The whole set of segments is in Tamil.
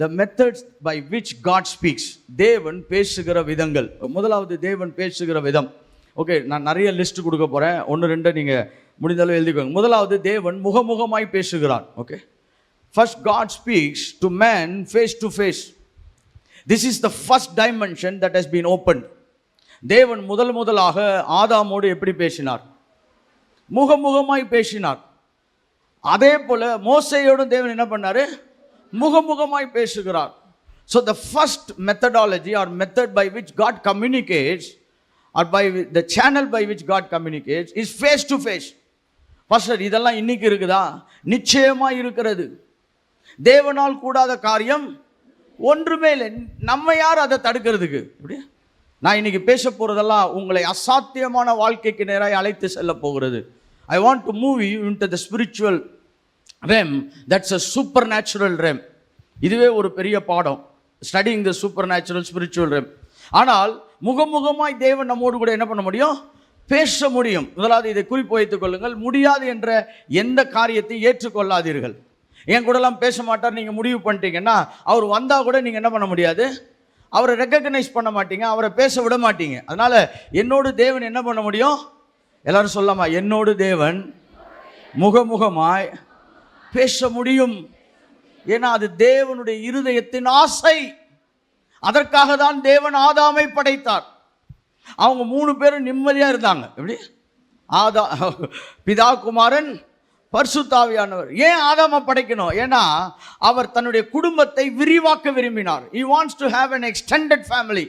the methods by which God speaks. தேவன் பேசுகிற விதங்கள். முதலாவது தேவன் பேசுகிற விதம். ஓகே, நான் நிறைய லிஸ்ட் கொடுக்க போகிறேன், 1-2 நீங்கள் முடிந்தாலும் எழுதிக்கோங்க. முதலாவது தேவன் முகமுகமாய் பேசுகிறார். Okay, first God speaks to man face to face. This is the first dimension that has been opened. தேவன் முதலாக ஆதாமோடு எப்படி பேசினார்? முகமுகமாய் பேசினார். அதே போல மோசேயோடும் தேவன் என்ன பண்ணாரு? முகமுகமாய் பேசுகிறார். So the first methodology or method by which God communicates, or by the channel by which God communicates, is face to face. Pastor, இதெல்லாம் இன்னைக்கு இருக்குதா? நிச்சயமா இருக்கிறது. தேவனால் கூடாத காரியம் ஒன்றுமே இல்லை. நம்ம யார் அதை தடுக்கிறதுக்கு? இப்படி நான் இன்னைக்கு பேச போறதெல்லாம் உங்களை அசாத்தியமான வாழ்க்கைக்கு நேராக அழைத்து செல்ல போகிறது. I want to move you into the spiritual realm. That's a supernatural realm. இதுவே ஒரு பெரிய பாடம், studying the supernatural spiritual realm. ஆனால் முகமுகமாய் தேவன் நம்மோடு கூட என்ன பண்ண முடியும்? பேச முடியும். முதலாவது இதை குறிப்பு வைத்துக் கொள்ளுங்கள். முடியாது என்ற எந்த காரியத்தை ஏற்றுக்கொள்ளாதீர்கள். என் கூடலாம் பேச மாட்டார் நீங்கள் முடிவு பண்ணிட்டீங்கன்னா, அவர் வந்தால் கூட நீங்கள் என்ன பண்ண முடியாது? அவரை ரெக்கக்னைஸ் பண்ண மாட்டீங்க, அவரை பேச விட மாட்டீங்க. அதனால என்னோடு தேவன் என்ன பண்ண முடியும்? எல்லாரும் சொல்லாமா, என்னோடு தேவன் முகமுகமாய் பேச முடியும். ஏன்னா அது தேவனுடைய இருதயத்தின் ஆசை. அதற்காக தான் தேவன் ஆதாமை படைத்தார். அவங்க 3 பேரும் நிம்மதியாக இருந்தாங்க. எப்படி? பிதா, குமாரன், பரிசுத்தாவியானவர். ஏன் ஆதாமை படைக்கணும்? ஏன்னா அவர் தன்னுடைய குடும்பத்தை விரிவாக்க விரும்பினார். He wants to have an extended family.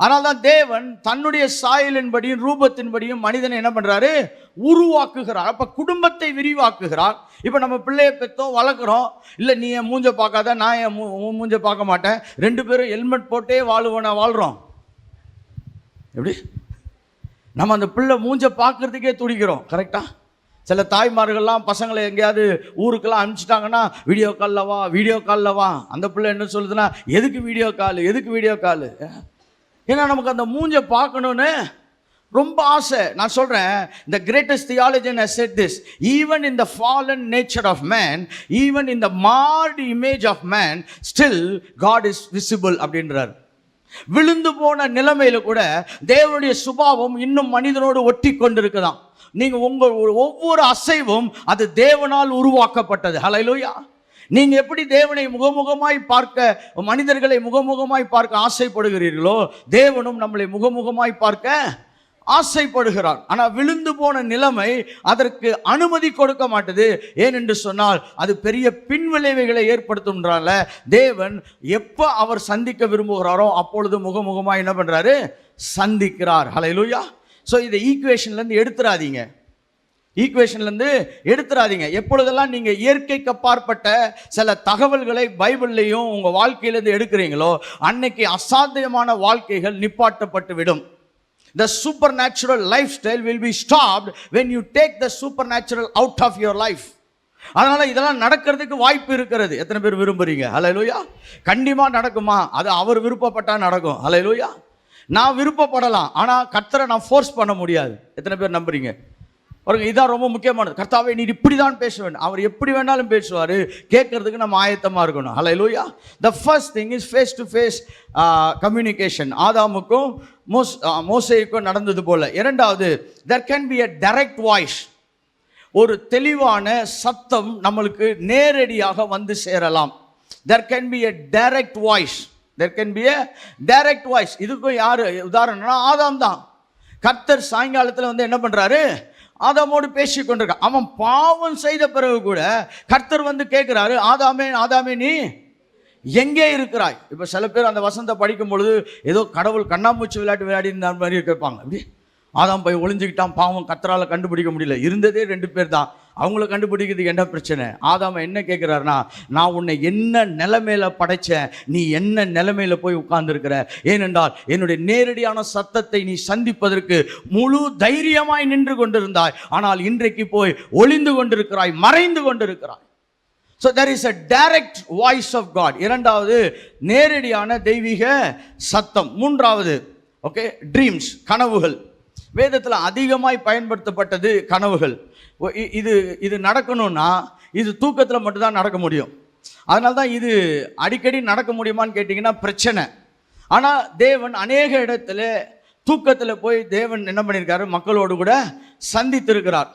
ஆனால் தான் தேவன் தன்னுடைய சாயலின்படியும் ரூபத்தின்படியும் மனிதனை என்ன பண்றாரு? உருவாக்குகிறார். அப்ப குடும்பத்தை விரிவாக்குகிறார். இப்ப நம்ம பிள்ளையை பெற்றோம், வளர்க்குறோம். இல்லை நீ என் மூஞ்ச பார்க்காத, நான் என் மூஞ்ச பார்க்க மாட்டேன், 2 பேரும் ஹெல்மெட் போட்டே வாழ்றோம். எப்படி? நம்ம அந்த பிள்ளை மூஞ்ச பார்க்கறதுக்கே துடிக்கிறோம். கரெக்டா? சில தாய்மார்கள்லாம் பசங்களை எங்கேயாவது ஊருக்கெல்லாம் அனுப்பிச்சிட்டாங்கன்னா, வீடியோ காலில் வா. அந்த பிள்ளை என்ன சொல்லுதுன்னா, எதுக்கு வீடியோ கால்? ஏன்னா நமக்கு அந்த மூஞ்ச பார்க்கணுன்னு ரொம்ப ஆசை. நான் சொல்றேன், the greatest theologian has said this: even in the fallen nature of man, even in the marred image of man, still God is visible அப்படின்றார். விழுந்து போன நிலைமையில கூட தேவனுடைய சுபாவம் இன்னும் மனிதனோடு ஒட்டி கொண்டிருக்குதாம். நீங்க உங்கள் ஒவ்வொரு அசைவும் அது தேவனால் உருவாக்கப்பட்டது. ஹல்லேலூயா. நீங்க எப்படி தேவனை முகமுகமாய் பார்க்க, மனிதர்களை முகமுகமாய் பார்க்க ஆசைப்படுகிறீர்களோ, தேவனும் நம்மளை முகமுகமாய் பார்க்க ஆசைப்படுகிறார். ஆனால் விழுந்து போன நிலைமை அதற்கு அனுமதி கொடுக்க மாட்டது. ஏனென்று சொன்னால் அது பெரிய பின்விளைவுகளை ஏற்படுத்தும்ன்றால தேவன் எப்போ அவர் சந்திக்க விரும்புகிறாரோ அப்பொழுது முகமுகமாய் என்ன பண்றாரு? சந்திக்கிறார். ஹல்லேலூயா. ஸோ இதை ஈக்குவேஷன்லேருந்து எடுத்துறாதீங்க. எப்பொழுதெல்லாம் நீங்க இயற்கைக்கு அப்பாற்பட்ட சில தகவல்களை பைபிள்லையும் உங்க வாழ்க்கையிலிருந்து எடுக்கிறீங்களோ, அன்னைக்கு அசாத்தியமான வாழ்க்கைகள் நிப்பாட்டப்பட்டு விடும். The supernatural lifestyle will be stopped when you take the supernatural out of your life. அதனால இதெல்லாம் நடக்கிறதுக்கு வாய்ப்பு இருக்கிறது. எத்தனை பேர் விரும்புறீங்க? ஹல்லேலூயா. கண்டிப்பா நடக்குமா? அது அவர் விருப்பப்பட்டா நடக்கும். ஹல்லேலூயா. நான் விருப்பப்படலாம், ஆனா கர்த்தரை நான் ஃபோர்ஸ் பண்ண முடியாது. எத்தனை பேர் நம்புறீங்க? பாருங்க, இதான் ரொம்ப முக்கியமானது. கர்த்தாவே நீர் இப்படி தான் பேச வேண்டும். அவர் எப்படி வேணாலும் பேசுவார். கேட்கறதுக்கு நம்ம ஆயத்தமாக இருக்கணும். Hallelujah. The first thing is face to face communication. ஆதாமுக்கும் மோசேக்கும் நடந்தது போல. இரண்டாவது, there can be a direct voice. ஒரு தெளிவான சத்தம் நம்மளுக்கு நேரடியாக வந்து சேரலாம். there can be a direct voice. இதுக்கும் யாரு உதாரணம்னா ஆதாம் தான். கர்த்தர் சாயங்காலத்தில் வந்து என்ன பண்றாரு? ஆதாமோடு பேசி கொண்டிருக்க. அவன் பாவம் செய்த பிறகு கூட கர்த்தர் வந்து கேட்கிறாரு, ஆதாமே நீ எங்கே இருக்கிறாய்? இப்ப சில பேர் அந்த வசனத்தை படிக்கும் பொழுது ஏதோ கடவுள் கண்ணாமூச்சி விளையாடி இருந்தார் மாதிரி கேட்பாங்க. அப்படி ஆதாம் போய் ஒளிஞ்சுக்கிட்டான், பாவம் கர்த்தரால கண்டுபிடிக்க முடியல. இருந்ததே 2 பேர் தான், அவங்கள கண்டுபிடிக்கிறதுக்கு என்ன பிரச்சனை? ஆதாம என்ன கேட்கிறாருன்னா, நான் உன்னை என்ன நிலைமையில படைச்சேன், நீ என்ன நிலைமையில போய் உட்கார்ந்துருக்கிற? ஏனென்றால் என்னுடைய நேரடியான சத்தத்தை நீ சந்திப்பதற்கு முழு தைரியமாய் நின்று கொண்டிருந்தாய், ஆனால் இன்றைக்கு போய் ஒளிந்து கொண்டிருக்கிறாய், மறைந்து கொண்டிருக்கிறாய். So there is a direct voice of God. இரண்டாவது, நேரடியான தெய்வீக சத்தம். மூன்றாவது, ஓகே, ட்ரீம்ஸ், கனவுகள். வேதத்தில் அதிகமாய் பயன்படுத்தப்பட்டது கனவுகள். இது நடக்கணும்னா இது தூக்கத்தில் மட்டும்தான் நடக்க முடியும். அதனால தான் இது அடிக்கடி நடக்க முடியுமான்னு கேட்டிங்கன்னா பிரச்சனை. ஆனால் தேவன் அநேக இடத்துல தூக்கத்தில் போய் தேவன் என்ன பண்ணியிருக்காரு, மக்களோடு கூட சந்தித்திருக்கிறார்.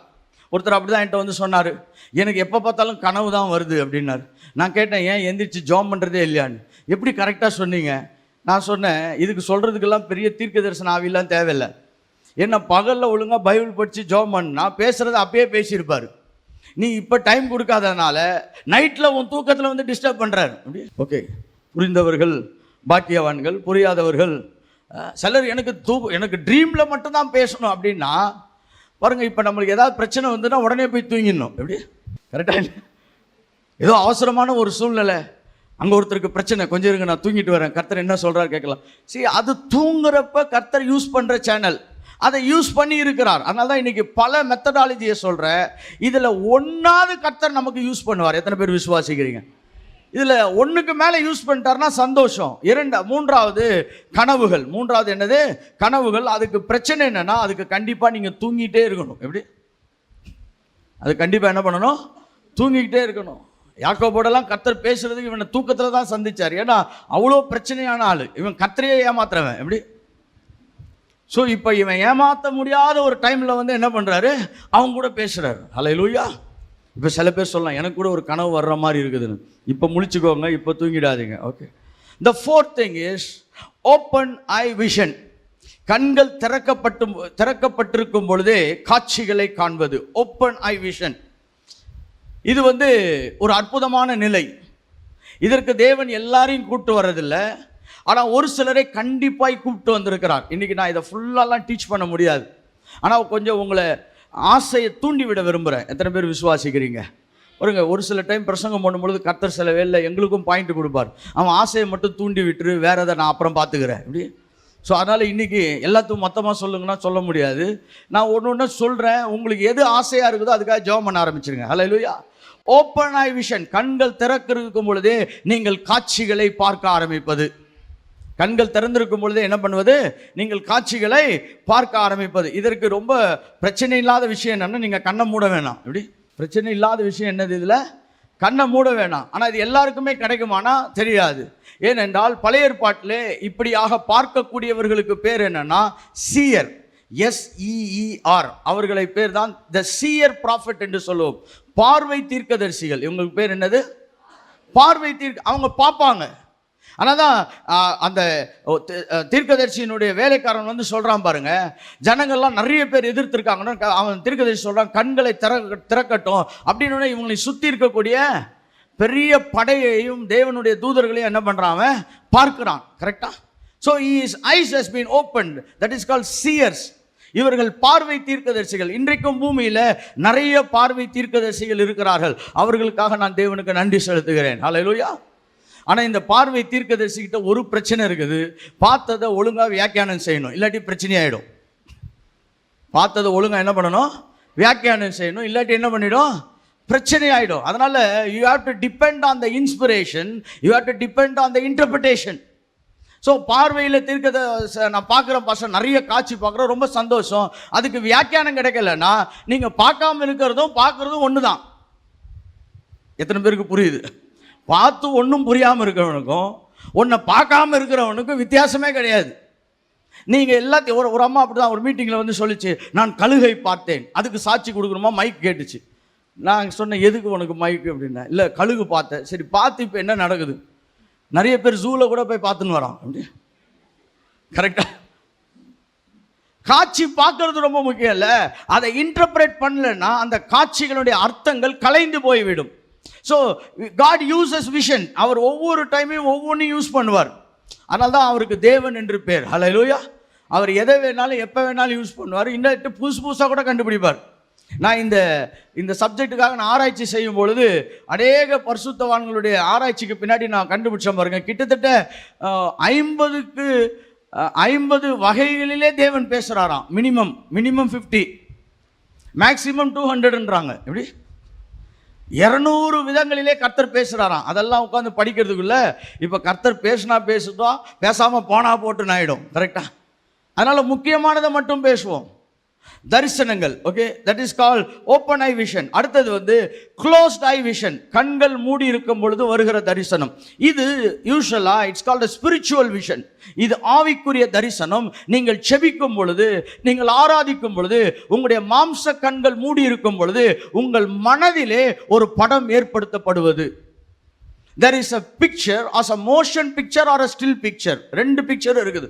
ஒருத்தர் அப்படி தான் என்கிட்ட வந்து சொன்னார், எனக்கு எப்போ பார்த்தாலும் கனவு தான் வருது அப்படின்னாரு. நான் கேட்டேன், ஏன் எந்திரிச்சு ஜோம் பண்ணுறதே இல்லையான்னு. எப்படி கரெக்டாக சொன்னீங்க? நான் சொன்னேன், இதுக்கு சொல்கிறதுக்கெல்லாம் பெரிய தீர்க்க தரிசன ஆவிலாம் தேவையில்லை. என்ன பகலில் ஒழுங்காக பைபிள் படித்து ஜோம் பண்ணா பேசுகிறத அப்பயே பேசியிருப்பார். நீ இப்போ டைம் கொடுக்காதனால நைட்டில் உன் தூக்கத்தில் வந்து டிஸ்டர்ப் பண்ணுறாரு. அப்படி ஓகே, புரிந்தவர்கள் பாக்கியவான்கள், புரியாதவர்கள் சிலர் எனக்கு ட்ரீமில் மட்டும்தான் பேசணும் அப்படின்னா பாருங்கள், இப்போ நம்மளுக்கு ஏதாவது பிரச்சனை வந்துன்னா உடனே போய் தூங்கிடணும். எப்படி கரெக்டாக இல்லை? ஏதோ அவசரமான ஒரு சூழ்நிலை, அங்கே ஒருத்தருக்கு பிரச்சனை, கொஞ்சம் இருங்க நான் தூங்கிட்டு வரேன், கர்த்தர் என்ன சொல்கிறார் கேட்கலாம். சரி, அது தூங்குறப்ப கர்த்தர் யூஸ் பண்ணுற சேனல், அதை யூஸ் பண்ணி இருக்கிறார். அதனால தான் இன்றைக்கி பல மெத்தடாலஜியை சொல்கிறேன். இதில் ஒன்றாவது கர்த்தர் நமக்கு யூஸ் பண்ணுவார். எத்தனை பேர் விசுவாசிக்கிறீங்க? இதில் ஒன்றுக்கு மேலே யூஸ் பண்ணிட்டார்னா சந்தோஷம். மூன்றாவது கனவுகள். மூன்றாவது என்னது? கனவுகள். அதுக்கு பிரச்சனை என்னென்னா, அதுக்கு கண்டிப்பாக நீங்கள் தூங்கிட்டே இருக்கணும். எப்படி? அது கண்டிப்பாக என்ன பண்ணணும்? தூங்கிக்கிட்டே இருக்கணும். யாக்கோபோடெல்லாம் கர்த்தர் பேசுறதுக்கு இவனை தூக்கத்தில் தான் சந்திச்சார். ஏன்னா அவ்வளோ பிரச்சனையான ஆள் இவன், கர்த்தரையே ஏமாத்துறவன். எப்படி? ஸோ இப்போ இவன் ஏமாற்ற முடியாத ஒரு டைமில் வந்து என்ன பண்ணுறாரு, அவங்க கூட பேசுகிறாரு. ஹல்லேலூயா. இப்போ சில பேர் சொல்லலாம், எனக்கு கூட ஒரு கனவு வர்ற மாதிரி இருக்குதுன்னு. இப்போ முழிச்சுக்கோங்க, இப்போ தூங்கிடாதீங்க. Okay. The fourth thing is open eye vision. கண்கள் திறக்கப்பட்டிருக்கும் பொழுதே காட்சிகளை காண்பது. Open eye vision. இது வந்து ஒரு அற்புதமான நிலை. இதற்கு தேவன் எல்லாரையும் கூப்பிட்டு வர்றதில்லை, ஆனால் ஒரு சிலரை கண்டிப்பாக கூப்பிட்டு வந்திருக்கிறார். இன்றைக்கி நான் இதை ஃபுல்லாலாம் டீச் பண்ண முடியாது, ஆனால் கொஞ்சம் உங்களை ஆசையை தூண்டி விட விரும்புகிறேன். எத்தனை பேர் விசுவாசிக்கிறீங்க? பாருங்க, ஒரு சில டைம் பிரசங்கம் பண்ணும்பொழுது கர்த்தர் சில வேலை எங்களுக்கும் பாயிண்ட் கொடுப்பார். அவன் ஆசையை மட்டும் தூண்டி விட்டுரு, வேறு எதை நான் அப்புறம் பார்த்துக்கிறேன். இப்படி. ஸோ அதனால் இன்றைக்கி எல்லாத்துக்கும் மொத்தமாக சொல்லுங்கன்னா சொல்ல முடியாது. நான் ஒன்று ஒன்று சொல்கிறேன், உங்களுக்கு எது ஆசையாக இருக்குதோ அதுக்காக ஜெபம் பண்ண ஆரம்பிச்சிருங்க. ஹல்லேலூயா. Open eye vision. கண்கள் திறக்கும் பொழுதே நீங்கள் காட்சிகளை பார்க்க ஆரம்பிப்பது. கண்கள் திறந்திருக்கும் பொழுதே என்ன பண்ணுவது? நீங்கள் காட்சிகளை பார்க்க ஆரம்பிப்பது. இதற்கு ரொம்ப பிரச்சனை இல்லாத விஷயம் என்னன்னா, நீங்கள் கண்ணை மூட வேணாம். எப்படி? பிரச்சனை இல்லாத விஷயம் என்னது? இதில் கண்ணை மூட வேணாம். ஆனால் இது எல்லாருக்குமே கிடைக்குமானா தெரியாது. ஏனென்றால் பழைய ஏற்பாட்டிலே இப்படியாக பார்க்கக்கூடியவர்களுக்கு பேர் என்னன்னா சீயர். SEER. அவர்களை பேர் தான் த சீயர் ப்ராஃபட் என்று சொல்லுவோம். பார்வை தீர்க்கதரிசிகள். இவங்களுக்கு பேர் என்னது? பார்வை அவங்க பார்ப்பாங்க. ஆனால் தான் அந்த தீர்க்கதரிசியினுடைய வேலைக்காரன் வந்து சொல்கிறான் பாருங்க, ஜனங்கள்லாம் நிறைய பேர் எதிர்த்திருக்காங்கன்னா அவன் தீர்க்கதரிசி சொல்கிறான், கண்களை திறக்கட்டும் அப்படின்னு. இவங்களை சுற்றி இருக்கக்கூடிய பெரிய படையையும் தேவனுடைய தூதர்களையும் என்ன பண்ணுறான்? அவன் பார்க்கிறான். கரெக்டாக? So his eyes has been opened. That is called seers. இவர்கள் பார்வை தீர்க்கதரிசிகள். இன்றைக்கும் பூமியில் நிறைய பார்வை தீர்க்கதரிசிகள் இருக்கிறார்கள். அவர்களுக்காக நான் தேவனுக்கு நன்றி செலுத்துகிறேன். ஹல்லேலூயா. ஆனால் இந்த பார்வை தீர்க்கதரிசிக்கிட்ட ஒரு பிரச்சனை இருக்குது. பார்த்ததை ஒழுங்காக வியாக்கியானம் செய்யணும், இல்லாட்டி பிரச்சனையாயிடும். பார்த்ததை ஒழுங்காக என்ன பண்ணணும்? வியாக்கியானம் செய்யணும், இல்லாட்டி என்ன பண்ணிடும்? பிரச்சனை ஆகிடும். அதனால் you have to depend on the inspiration, you have to depend on the interpretation. So பார்வையில் நான் பார்க்குறேன் பாஸ்டர், நிறைய காட்சி பார்க்குறோம், ரொம்ப சந்தோஷம். அதுக்கு வியாக்கியானம் கிடைக்கலன்னா நீங்கள் பார்க்காம இருக்கிறதும் பார்க்குறதும் ஒன்று தான். எத்தனை பேருக்கு புரியுது? பார்த்து ஒன்றும் புரியாமல் இருக்கிறவனுக்கும் ஒன்றை பார்க்காம இருக்கிறவனுக்கும் வித்தியாசமே கிடையாது. நீங்கள் எல்லாத்தையும் ஒரு அம்மா அப்படி தான் ஒரு மீட்டிங்கில் வந்து சொல்லிச்சு, நான் கழுகை பார்த்தேன், அதுக்கு சாட்சி கொடுக்கணுமா? மைக் கேட்டுச்சு. நான் சொன்னேன், எதுக்கு உனக்கு மைக்கு அப்படின்னா, இல்லை கழுகு பார்த்தேன். சரி, பார்த்து இப்போ என்ன நடக்குது? நிறைய பேர் ஜூவில் கூட போய் பார்த்துன்னு வரான். அப்படி கரெக்டாக? காட்சி பார்க்கறது ரொம்ப முக்கியம் இல்லை, அதை இன்டர்பிரேட் பண்ணலன்னா அந்த காட்சிகளுடைய அர்த்தங்கள் கலைந்து போய்விடும். So God uses vision. அவர் ஒவ்வொரு டைமையும் ஒவ்வொன்றையும் யூஸ் பண்ணுவார். அதனால தான் அவருக்கு தேவன் என்று பேர். ஹல்லேலூயா. அவர் எதை வேணாலும் எப்போ வேணாலும் யூஸ் பண்ணுவார். இன்னும் புதுசாக கூட கண்டுபிடிப்பார். நான் இந்த சப்ஜெக்டுக்காக நான் ஆராய்ச்சி செய்யும் பொழுது அநேக பரிசுத்தவான்களுடைய ஆராய்ச்சிக்கு பின்னாடி நான் கண்டுபிடிச்ச பாருங்க, கிட்டத்தட்ட 50 வகைகளிலே தேவன் பேசுகிறாராம். Minimum 50, maximum 200ன்றாங்க. எப்படி? 200 விதங்களிலே கர்த்தர் பேசுகிறாராம். அதெல்லாம் உட்காந்து படிக்கிறதுக்குள்ள இப்போ கர்த்தர் பேசுதோ பேசாமல் போனா போட்டுன்னு ஆகிடும். கரெக்டாக? அதனால் முக்கியமானதை மட்டும் பேசுவோம். தரிசனங்கள். Okay, that is call open eye vision. அடுத்தது வந்து க்ளோஸ்ட் ஐ விஷன், கண்கள் மூடி இருக்கும் பொழுது வருகிற தரிசனம். இது யூசுவலா இட்ஸ் கால்ட் ஸ்பிரிச்சுவல் விஷன். இது ஆவிக்குரிய தரிசனம். நீங்கள் செபிக்கும் பொழுது, நீங்கள் ஆராதிக்கும் பொழுது, உங்களுடைய மாம்ச கண்கள் மூடி இருக்கும் பொழுது உங்கள் மனதிலே ஒரு படம் ஏற்படுத்தப்படுவது. there is a picture as a motion picture or a still picture. ரெண்டு பிக்சர் இருக்குது.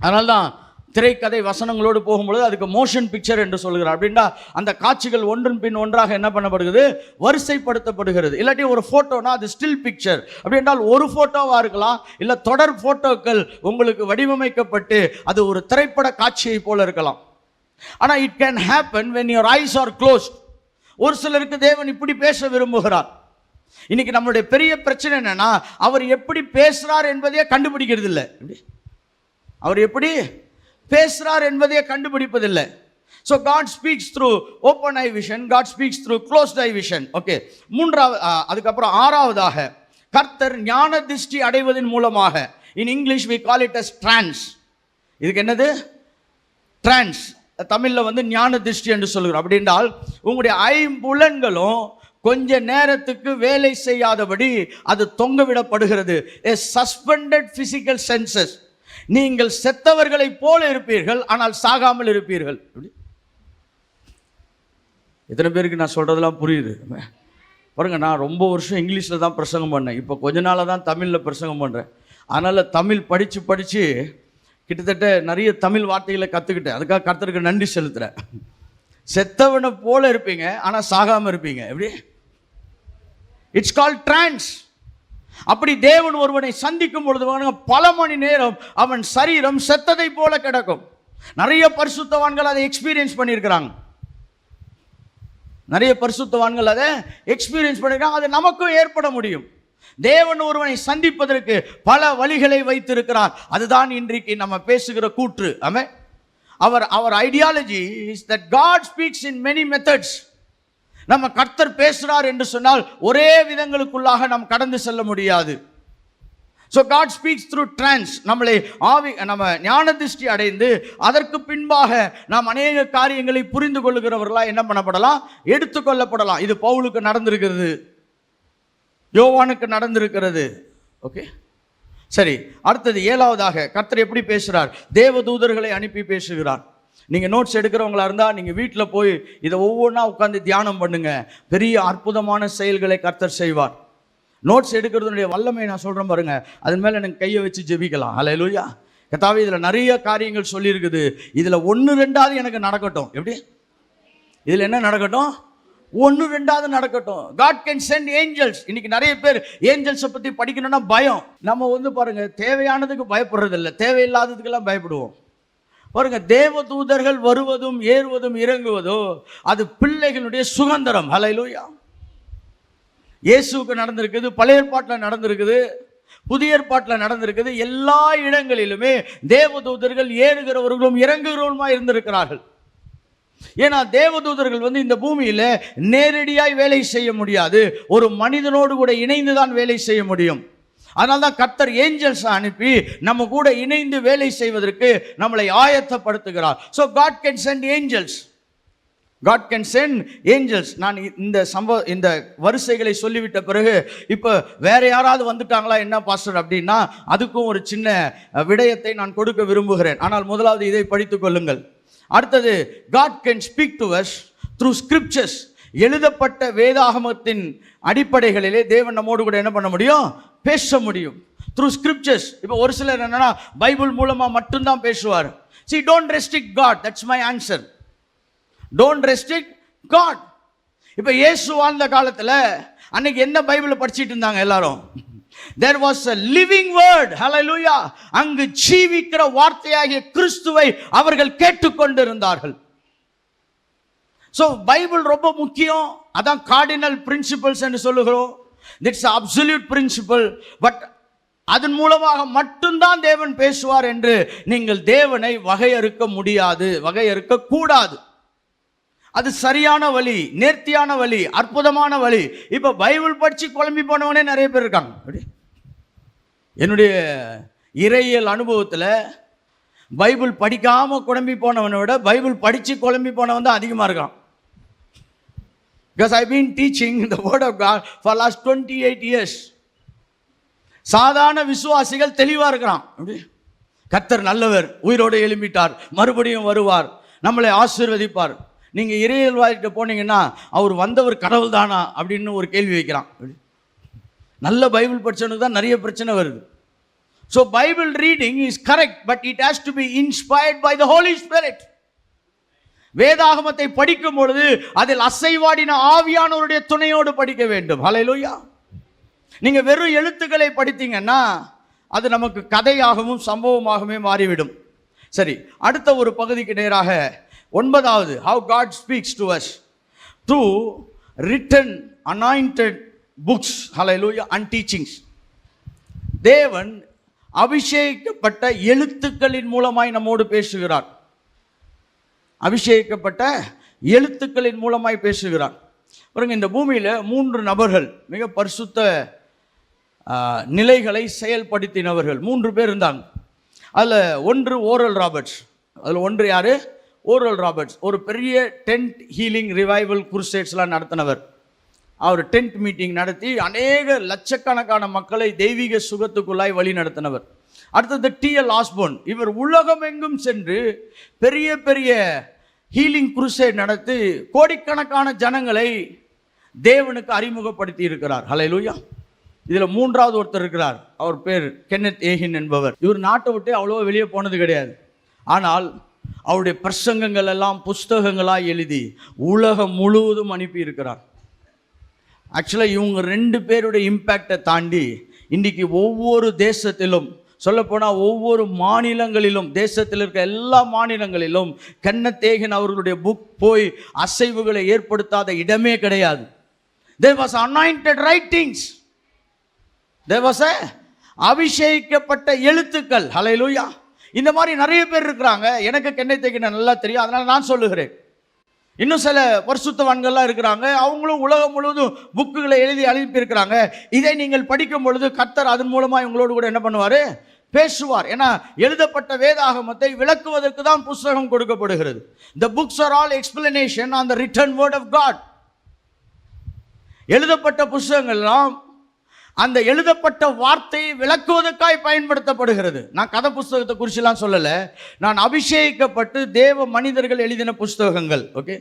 அதனால தான் திரைக்கதை வசனங்களோடு போகும்பொழுது அதுக்கு மோஷன் பிக்சர் என்று சொல்கிறார். அப்படின்னா அந்த காட்சிகள் ஒன்றன் பின் ஒன்றாக என்ன பண்ணப்படுகிறது, வரிசைப்படுத்தப்படுகிறது. இல்லாட்டி ஒரு போட்டோனா அது ஸ்டில் பிக்சர். அப்படி என்றால் ஒரு போட்டோவா இருக்கலாம், இல்லை தொடர் போட்டோக்கள் உங்களுக்கு வடிவமைக்கப்பட்டு அது ஒரு திரைப்பட காட்சியை போல இருக்கலாம். ஆனால் it can happen when your eyes are closed. ஒரு சிலருக்கு தேவன் இப்படி பேச விரும்புகிறார். இன்னைக்கு நம்மளுடைய பெரிய பிரச்சனை என்னன்னா, அவர் எப்படி பேசுறார் என்பதையே கண்டுபிடிக்கிறது இல்லை. அவர் எப்படி பேசுறார் என்பதையே கண்டுபிடிப்பதில்லை. So God speaks through open eye vision, God speaks through closed eye vision. Okay, மூன்றாவது, அதுக்கப்புறம் ஆறாவதாக கர்த்தர் ஞான திருஷ்டி அடைவதன் மூலமாக, in English we call it as trance. இதுக்கு என்னது? trance. தமிழ்ல வந்து ஞான திருஷ்டி என்று சொல்கிறோம். அப்படி என்றால் உங்களுடைய ஐம்புலன்களும் கொஞ்ச நேரத்துக்கு வேலை செய்யாதபடி அது தொங்கவிடப்படுகிறது. a suspended physical senses. நீங்கள் செத்தவர்களை போல இருப்பீர்கள், ஆனால் சாகாமல் இருப்பீர்கள். எத்தனை பேருக்கு நான் சொல்றதெல்லாம் புரியுது பாருங்க. நான் ரொம்ப வருஷம் இங்கிலீஷில் தான் பிரசங்கம் பண்ணேன். இப்போ கொஞ்ச நாளாக தான் தமிழில் பிரசங்கம் பண்ணுறேன். அதனால் தமிழ் படித்து கிட்டத்தட்ட நிறைய தமிழ் வார்த்தைகளை கற்றுக்கிட்டேன். அதுக்காக கர்த்தருக்கு நன்றி செலுத்துகிறேன். செத்தவனை போல இருப்பீங்க, ஆனால் சாகாமல் இருப்பீங்க. எப்படி? It's called trance. அப்படி தேவன் ஒருவனை சந்திக்கும் பொழுது பல மணி நேரம் அவன் சரீரம் செத்ததை போல கிடக்கும். நிறைய பரிசுத்தவான்கள் அதை எக்ஸ்பீரியன்ஸ் பண்ணியிருக்கிறாங்க. நிறைய பரிசுத்தவான்கள் அதை எக்ஸ்பீரியன்ஸ் பண்ணியிருக்காங்க. அது நமக்கும் ஏற்பட முடியும். தேவன் ஒருவனை சந்திப்பதற்கு பல வழிகளை வைத்திருக்கிறார். அதுதான் இன்றைக்கு நம்ம பேசுகிற கூற்று. ஆமென். அவர் ideology is that God speaks in many methods. நம்ம கர்த்தர் பேசுறார் என்று சொன்னால் ஒரே விதங்களுக்குள்ளாக நாம் கடந்து செல்ல முடியாது. So God speaks through trance. நம்ம ஞான திருஷ்டி அடைந்து அதற்கு பின்பாக நாம் அநேக காரியங்களை புரிந்து கொள்ளுகிறவர்களா என்ன பண்ணப்படலாம், எடுத்துக்கொள்ளப்படலாம். இது பவுலுக்கு நடந்திருக்கிறது, யோவானுக்கு நடந்திருக்கிறது. ஓகே, சரி. அடுத்தது ஏழாவதாக கர்த்தர் எப்படி பேசுறார்? தேவதூதர்களை அனுப்பி பேசுகிறார். நீங்கள் நோட்ஸ் எடுக்கிறவங்களா இருந்தால் நீங்கள் வீட்டில் போய் இதை ஒவ்வொன்றா உட்காந்து தியானம் பண்ணுங்க. பெரிய அற்புதமான செயல்களை கர்த்தர் செய்வார். நோட்ஸ் எடுக்கிறதுடைய வல்லமை நான் சொல்கிறேன் பாருங்க. அதன் மேலே எனக்கு கையை வச்சு ஜெபிக்கலாம். ஹல்லேலூயா. கர்த்தாவே, இதில் நிறைய காரியங்கள் சொல்லியிருக்குது, இதில் 1-2 எனக்கு நடக்கட்டும். எப்படி? இதில் என்ன நடக்கட்டும்? 1-2 நடக்கட்டும். God can send angels. இன்னைக்கு நிறைய பேர் ஏஞ்சல்ஸை பற்றி படிக்கணும்னா பயம். நம்ம வந்து பாருங்க, தேவையானதுக்கு பயப்படுறது இல்லை, தேவையில்லாததுக்கெல்லாம் பயப்படுவோம். பாருங்க, தேவதூதர்கள் வருவதும் ஏறுவதும் இறங்குவதோ அது பிள்ளைகளுடைய சுதந்திரம். ஹல்லேலூயா. இயேசுவுக்கு நடந்திருக்குது, பழைய ஏற்பாட்டில் நடந்திருக்குது, புதிய ஏற்பாட்டில் நடந்திருக்குது. எல்லா இடங்களிலுமே தேவதூதர்கள் ஏறுகிறவர்களும் இறங்குகிறவர்களுமா இருந்திருக்கிறார்கள். ஏன்னா தேவதூதர்கள் வந்து இந்த பூமியில நேரடியாய் வேலை செய்ய முடியாது, ஒரு மனிதனோடு கூட இணைந்துதான் வேலை செய்ய முடியும். அதனால தான் கர்த்தர் ஏஞ்சல்ஸ் அனுப்பி நம்ம கூட இணைந்து வேலை செய்வதற்கு நம்மளை ஆயத்தப்படுத்துகிறார். So God can send angels. God can send angels. நான் இந்த வரிசைகளை சொல்லிவிட்ட பிறகு இப்போ வேற யாராவது வந்துட்டாங்களா என்ன பாஸ்டர் அப்படின்னா, அதுக்கும் ஒரு சின்ன விடயத்தை நான் கொடுக்க விரும்புகிறேன். ஆனால் முதலாவது இதை படித்துக் கொள்ளுங்கள். அடுத்தது, God can speak to us through scriptures. எழுதப்பட்ட வேதாகமத்தின் அடிப்படைகளிலே தேவன் நம்மோடு கூட என்ன பண்ண முடியும், பேச முடியும். Through scriptures. இப்போ ஒரு சிலர் என்னன்னா பைபிள் மூலமா மட்டும்தான் பேசுவார். See, don't restrict God. That's my answer. Don't restrict God. இப்போ இயேசு வாழ்ந்த காலத்தில் அன்னைக்கு என்ன பைபிளை படிச்சிட்டு இருந்தாங்க எல்லாரும்? There was a living word. Hallelujah. அங்கு ஜீவிக்கிற வார்த்தையாகிய கிறிஸ்துவை அவர்கள் கேட்டுக்கொண்டிருந்தார்கள். ஸோ பைபிள் ரொம்ப முக்கியம். அதான் கார்டினல் பிரின்சிபல்ஸ் என்று சொல்லுகிறோம். It's absolute principal. பட் அதன் மூலமாக மட்டும்தான் தேவன் பேசுவார் என்று நீங்கள் தேவனை வகையறுக்க முடியாது, வகையறுக்க கூடாது. அது சரியான வழி, நேர்த்தியான வழி, அற்புதமான வழி. இப்போ பைபிள் படித்து குழம்பி போனவனே நிறைய பேர் இருக்காங்க. என்னுடைய இறையியல் அனுபவத்தில் பைபிள் படிக்காமல் குழம்பி போனவனை விட பைபிள் படித்து குழம்பி போனவன் தான் அதிகமாக இருக்கான். Because I've been teaching the word of God for last 28 years. சாதாரண விசுவாசிகள் தெளிவாக இருக்கிறான். அப்படி கர்த்தர் நல்லவர், உயிரோடு எழும்பிட்டார், மறுபடியும் வருவார், நம்மளை ஆசீர்வதிப்பார். நீங்கள் இறையல்வாய்கிட்ட போனீங்கன்னா அவர் வந்தவர் கடவுள் தானா அப்படின்னு ஒரு கேள்வி வைக்கிறான். நல்ல பைபிள் படிச்சவனுக்கு தான் நிறைய பிரச்சனை வருது. So Bible reading is correct, but it has to be inspired by the Holy Spirit. வேதாகமத்தை படிக்கும் பொழுது அதில் அசைவாடின ஆவியானவருடைய துணையோடு படிக்க வேண்டும். ஹல்லேலூயா. நீங்க வெறும் எழுத்துக்களை படித்தீங்கன்னா அது நமக்கு கதையாகவும் சம்பவமாகவே மாறிவிடும். சரி, அடுத்த ஒரு பகுதிக்கு நேராக 9வது, how God speaks to us through written anointed books, hallelujah, and teachings. தேவன் அபிஷேகிக்கப்பட்ட எழுத்துக்களின் மூலமாய் நம்மோடு பேசுகிறார். அபிஷேகிக்கப்பட்ட எழுத்துக்களின் மூலமாய் பேசுகிறார். பாருங்க, இந்த பூமியில் 3 நபர்கள் மிக பரிசுத்த நிலைகளை செயல்படுத்தினவர்கள் 3 பேர் இருந்தாங்க. அதில் ஒன்று ஓரல் ராபர்ட்ஸ். அதில் ஒன்று யார்? Oral Roberts. ஒரு பெரிய டென்ட் ஹீலிங் ரிவைவல் குருசேட்ஸ்லாம் நடத்தினவர். அவர் டென்ட் மீட்டிங் நடத்தி அநேக லட்சக்கணக்கான மக்களை தெய்வீக சுகத்துக்குள்ளாய் வழி நடத்தினவர். அடுத்தது T.L. ஆஸ்போர்ன். இவர் உலகம் எங்கும் சென்று பெரிய பெரிய ஹீலிங் குருசேட் நடத்தி கோடிக்கணக்கான ஜனங்களை தேவனுக்கு அறிமுகப்படுத்தி இருக்கிறார். ஹல்லேலூயா. இதில் 3வது ஒருத்தர் இருக்கிறார். அவர் பேர் கென்னத் ஏகின் என்பவர். இவர் நாட்டை விட்டு அவ்வளோ வெளியே போனது கிடையாது. ஆனால் அவருடைய பிரசங்கங்கள் எல்லாம் புஸ்தகங்களாக எழுதி உலகம் முழுவதும் அனுப்பி இருக்கிறார். ஆக்சுவலாக இவங்க 2 பேருடைய இம்பேக்டை தாண்டி இன்றைக்கி ஒவ்வொரு தேசத்திலும், சொல்லப்போனால் ஒவ்வொரு மாநிலங்களிலும், தேசத்தில் இருக்க எல்லா மாநிலங்களிலும் கென்னத் ஏகின் அவர்களுடைய புக் போய் அசைவுகளை ஏற்படுத்தாத இடமே கிடையாது. There was anointed writings. There was a அபிஷேகிக்கப்பட்ட எழுத்துக்கள். ஹல்லேலூயா. இந்த மாதிரி நிறைய பேர் இருக்கிறாங்க. எனக்கு கென்னத் ஏகின் நல்லா தெரியும், அதனால் நான் சொல்லுகிறேன். இன்னும் சில பரிசுத்தவான்கள்லாம் இருக்கிறாங்க. அவங்களும் உலகம் முழுவதும் புக்குகளை எழுதி அனுப்பியிருக்கிறாங்க. இதை நீங்கள் படிக்கும் பொழுது கர்த்தர் அதன் மூலமாக உங்களோடு கூட என்ன பண்ணுவார்? பேசுவார். ஏன்னா எழுதப்பட்ட வேதாகமத்தை விளக்குவதற்கு தான் புஸ்தகம் கொடுக்கப்படுகிறது. The books are all explanation on the written word of God. எழுதப்பட்ட புஸ்தகங்கள்லாம் அந்த எழுதப்பட்ட வார்த்தையை விளக்குவதற்காய் பயன்படுத்தப்படுகிறது. நான் கதை புஸ்தகத்தை குறிச்செல்லாம் சொல்லலை, நான் அபிஷேகிக்கப்பட்டு தேவ மனிதர்கள் எழுதின புஸ்தகங்கள். ஓகே.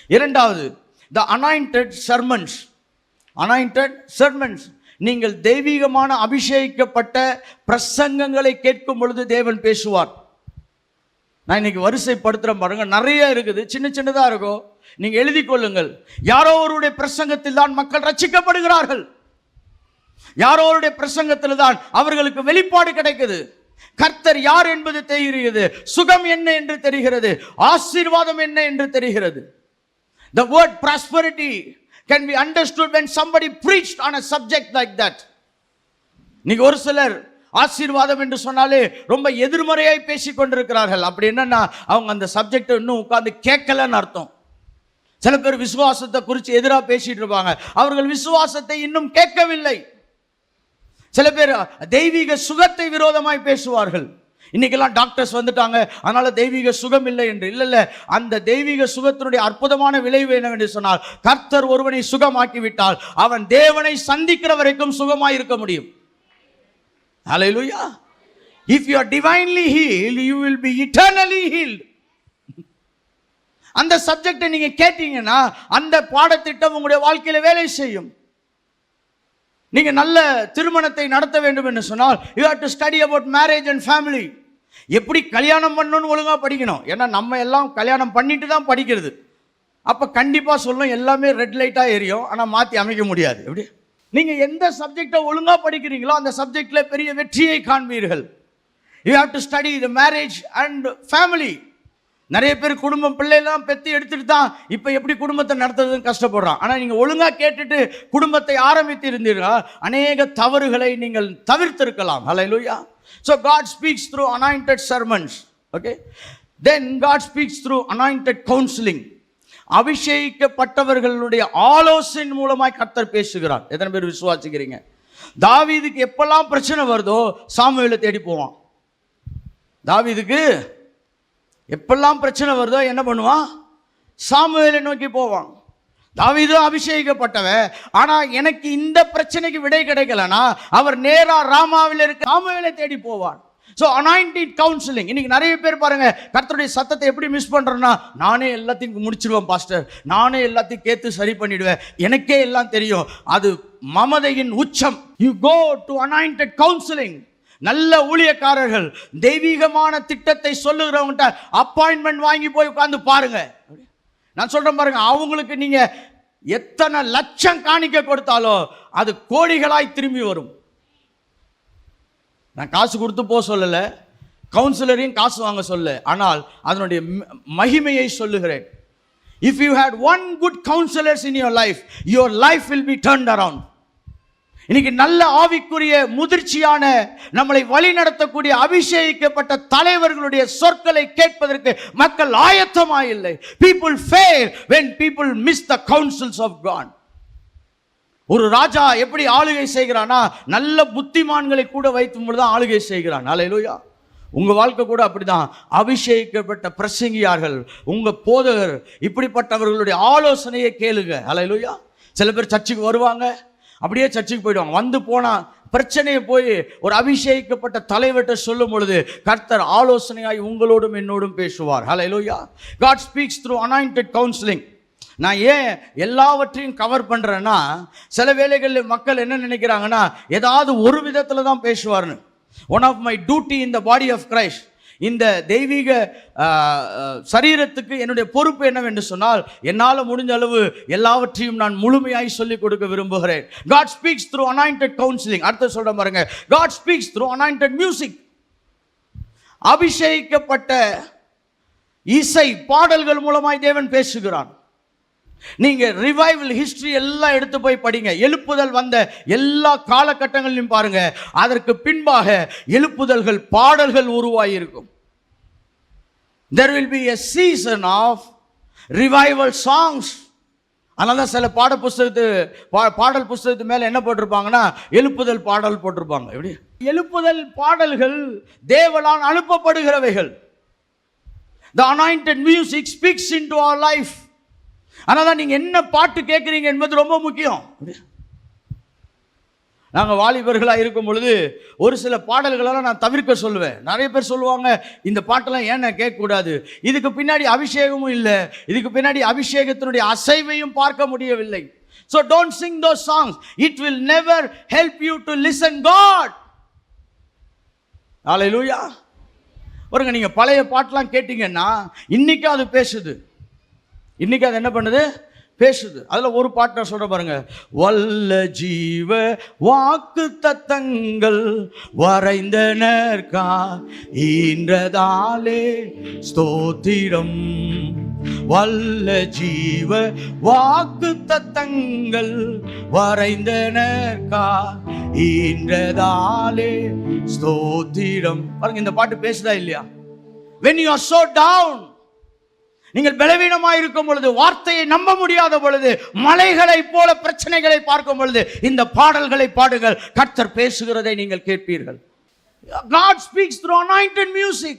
2வது, த அனாயிண்டட் சர்மன்ஸ். Anointed sermons. நீங்கள் தெய்வீகமான அபிஷேகிக்கப்பட்ட பிரசங்கங்களை கேட்கும் பொழுது தேவன் பேசுவார். நான் இன்னைக்கு வரிசைப்படுத்துகிறேன் பாருங்க, நிறைய இருக்குது, சின்ன சின்னதாக இருக்கும். நீங்கள் எழுதி கொள்ளுங்கள். யாரோ ஒருவருடைய பிரசங்கத்தில் தான் மக்கள் ரட்சிக்கப்படுகிறார்கள். யாரோருடைய பிரசங்கத்தில் தான் அவர்களுக்கு வெளிப்பாடு கிடைக்குது. கர்த்தர் யார் என்பது தெரிகிறது, சுகம் என்ன என்று தெரிகிறது, ஆசீர்வாதம் என்ன என்று தெரிகிறது. The word prosperity can be understood when somebody preached on a subject like that. நீங்க ஒரு சிலர் ஆசீர்வாதம் என்று சொன்னாலே ரொம்ப எதிர்மறையாய் பேசிக் கொண்டிருக்கிறார்கள். அப்படி என்னன்னா அவங்க அந்த சப்ஜெக்ட் இன்னும் உட்கார்ந்து கேட்கலன்னு அர்த்தம். சில பேர் விசுவாசத்தை குறித்து எதிராக பேசிட்டு இருப்பாங்க, அவர்கள் விசுவாசத்தை இன்னும் கேட்கவில்லை. சில பேர் தெய்வீக சுகத்தை விரோதமாய் பேசுவார்கள். இன்னைக்கெல்லாம் டாக்டர்ஸ் வந்துட்டாங்க, அதனால தெய்வீக சுகம் இல்லை என்று. இல்லை, அந்த தெய்வீக சுகத்தினுடைய அற்புதமான விளைவு என்னவென்று சொன்னால், கர்த்தர் ஒருவனை சுகமாக்கி விட்டால் அவன் தேவனை சந்திக்கிற வரைக்கும் சுகமாய் இருக்க முடியும். ஹல்லேலூயா. If you are divinely healed, you will be eternally healed. அந்த சப்ஜெக்டை நீங்க கேட்டீங்கன்னா அந்த பாடத்திட்டம் உங்களுடைய வாழ்க்கையில வேலை செய்யும். நீங்க நல்ல திருமணத்தை நடத்த வேண்டும் என்று சொன்னால் you have to study about marriage and family. எப்படி கல்யாணம் பண்ணணும்னு ஒழுங்கா படிக்கணும். ஏன்னா நம்ம எல்லாம் கல்யாணம் பண்ணிட்டு தான் படிக்கிறது. அப்ப கண்டிப்பா சொல்லும் எல்லாமே ரெட் லைட்டா எரியும், ஆனா மாத்தி அமைக்க முடியாது. எப்படி நீங்க எந்த சப்ஜெக்டை ஒழுங்கா படிக்கிறீங்களோ அந்த சப்ஜெக்ட்ல பெரிய வெற்றியை காண்பீர்கள். you have to study the marriage and family. நிறைய பேர் குடும்பம் பிள்ளைலாம் பெற்று எடுத்துட்டு தான் இப்போ எப்படி குடும்பத்தை நடத்துறதுன்னு கஷ்டப்படுறான். ஆனால் நீங்கள் ஒழுங்காக கேட்டுட்டு குடும்பத்தை ஆரம்பித்து இருந்தீர்கள், அநேக தவறுகளை நீங்கள் தவிர்த்திருக்கலாம். ஹல்லேலூயா. So God speaks through anointed sermons. Okay. Then God speaks through anointed counseling. அபிஷேகிக்கப்பட்டவர்களுடைய ஆலோசனை மூலமாய் கர்த்தர் பேசுகிறார். எத்தனை பேர் விசுவாசிக்கிறீங்க? தாவீதுக்கு எப்பெல்லாம் பிரச்சனை வருதோ சாமுவேலை தேடி போவான். தாவீதுக்கு எப்பெல்லாம் பிரச்சனை வருதோ என்ன பண்ணுவான்? சாமுவேலை நோக்கி போவான். தாவீது அபிஷேகிக்கப்பட்டவன், ஆனா எனக்கு இந்த பிரச்சனைக்கு விடை கிடைக்கலனா அவர் நேரா ராமாவில் இருக்க சாமுவேலை தேடி போவான். So anointed counselling. இன்னைக்கு நிறைய பேர் பாருங்க, கர்த்தருடைய சத்தத்தை எப்படி மிஸ் பண்றேன்னா, நானே எல்லாத்தையும் முடிச்சிடுவேன் பாஸ்டர், நானே எல்லாத்தையும் கேட்டு சரி பண்ணிடுவேன், எனக்கே எல்லாம் தெரியும். அது மமதையின் உச்சம். You go to anointed counselling. நல்ல ஊழியக்காரர்கள் தெய்வீகமான திட்டத்தை சொல்லுகிறவங்கிட்ட அப்பாயின்மெண்ட் வாங்கி போய் உட்கார்ந்து பாருங்க. நான் சொல்றேன் பாருங்க, அவங்களுக்கு நீங்க எத்தனை லட்சம் காணிக்க கொடுத்தாலும் அது கோடிகளாய் திரும்பி வரும். நான் காசு கொடுத்து போக சொல்லல, கவுன்சிலரையும் காசு வாங்க சொல்ல, ஆனால் அதனுடைய மகிமையை சொல்லுகிறேன். If you had one good counselors in your life will be turned around. இன்னைக்கு நல்ல ஆவிக்குரிய முதிர்ச்சியான நம்மளை வழி நடத்தக்கூடிய அபிஷேகிக்கப்பட்ட தலைவர்களுடைய சொற்களை கேட்பதற்கு மக்கள் ஆயத்தமாயில்லை. People fail when people miss the counsels of God. ஒரு ராஜா எப்படி ஆளுகை செய்கிறானா, நல்ல புத்திமான்களை கூட வைத்தும் பொழுது ஆளுகை செய்கிறான். அல்லேலூயா. உங்க வாழ்க்கை கூட அப்படிதான். அபிஷேகிக்கப்பட்ட பிரசங்கியார்கள், உங்க போதகர், இப்படிப்பட்டவர்களுடைய ஆலோசனையை கேளுங்க. அல்லேலூயா. சில பேர் சர்ச்சுக்கு வருவாங்க, அப்படியே சர்ச்சுக்கு போயிடுவாங்க. வந்து போனா பிரச்சனையை போய் ஒரு அபிஷேகிக்கப்பட்ட தலைவர்கிட்ட சொல்லும் பொழுது கர்த்தர் ஆலோசனையாய் உங்களோடும் என்னோடும் பேசுவார். ஹல்லேலூயா. God speaks through anointed counseling. நான் ஏன் எல்லாவற்றையும் கவர் பண்றேன்னா, சில வேளைகளில் மக்கள் என்ன நினைக்கிறாங்கன்னா, ஏதாவது ஒரு விதத்தில் தான் பேசுவார்னு. One of my duty in the body of Christ, இந்த தெய்வீக சரீரத்துக்கு என்னுடைய பொறுப்பு என்னவென்று சொன்னால், என்னால் முடிஞ்ச அளவு எல்லாவற்றையும் நான் முழுமையாய் சொல்லிக் கொடுக்க விரும்புகிறேன். God speaks through anointed counseling. அடுத்து சொல்ற பாருங்க, God speaks through anointed music. அபிஷேகிக்கப்பட்ட இசை பாடல்கள் மூலமாய் தேவன் பேசுகிறான். நீங்க ரிவைவல் ஹிஸ்டரி எல்லாம் எடுத்து போய் படிங்க. எழுப்புதல் வந்த எல்லா காலகட்டங்களிலும் பாருங்க, அதற்கு பின்பாக எழுப்புதல்கள் பாடல்கள் உருவாகி இருக்கும். There will be a season of revival songs. அதனால சில பாடல் புஸ்தகத்து மேல என்ன போட்டிருப்பாங்கன்னா, எழுப்புதல் பாடல் போட்டிருப்பாங்க. எப்படி? எழுப்புதல் பாடல்கள் தேவனால் அனுப்பப்படுகிறவைகள். The anointed music speaks into our life. அதனால நீங்க என்ன பாட்டு கேட்குறீங்க என்பது ரொம்ப முக்கியம். நாங்கள் வாலிபர்களாக இருக்கும் பொழுது ஒரு சில பாடல்களெல்லாம் நான் தவிர்க்க சொல்லுவேன். நிறைய பேர் சொல்லுவாங்க, இந்த பாட்டெல்லாம் ஏன் நான் கேட்கக்கூடாது, இதுக்கு பின்னாடி அபிஷேகமும் இல்லை, இதுக்கு பின்னாடி அபிஷேகத்தினுடைய அசைவையும் பார்க்க முடியவில்லை. So don't sing those songs. It will never help you to listen God. ஹல்லேலூயா. பாருங்க, நீங்க பழைய பாட்டெல்லாம் கேட்டீங்கன்னா இன்னைக்கு அது பேசுது. இன்னைக்கு அது என்ன பண்ணுது? பேசுது. அதுல ஒரு பாட்டு நான் சொல்ற பாருங்க, வல்ல ஜீவ வாக்கு தத்தங்கள் வரைந்தனர்கா ஈன்றதாலே ஸ்தோத்திரம். வல்ல ஜீவ வாக்கு தத்தங்கள் வரைந்தனர்கா ஈன்றதாலே ஸ்தோத்திரம். பாருங்க, இந்த பாட்டு பேசுதா இல்லையா? When you are so down, நீங்கள் பலவீனமாக இருக்கும் பொழுது, வார்த்தையை நம்ப முடியாத பொழுது, மலைகளை போல பிரச்சனைகளை பார்க்கும் பொழுது இந்த பாடல்களை பாடுங்கள். கர்த்தர் பேசுகிறதை நீங்கள் கேட்பீர்கள். God speaks through anointed music.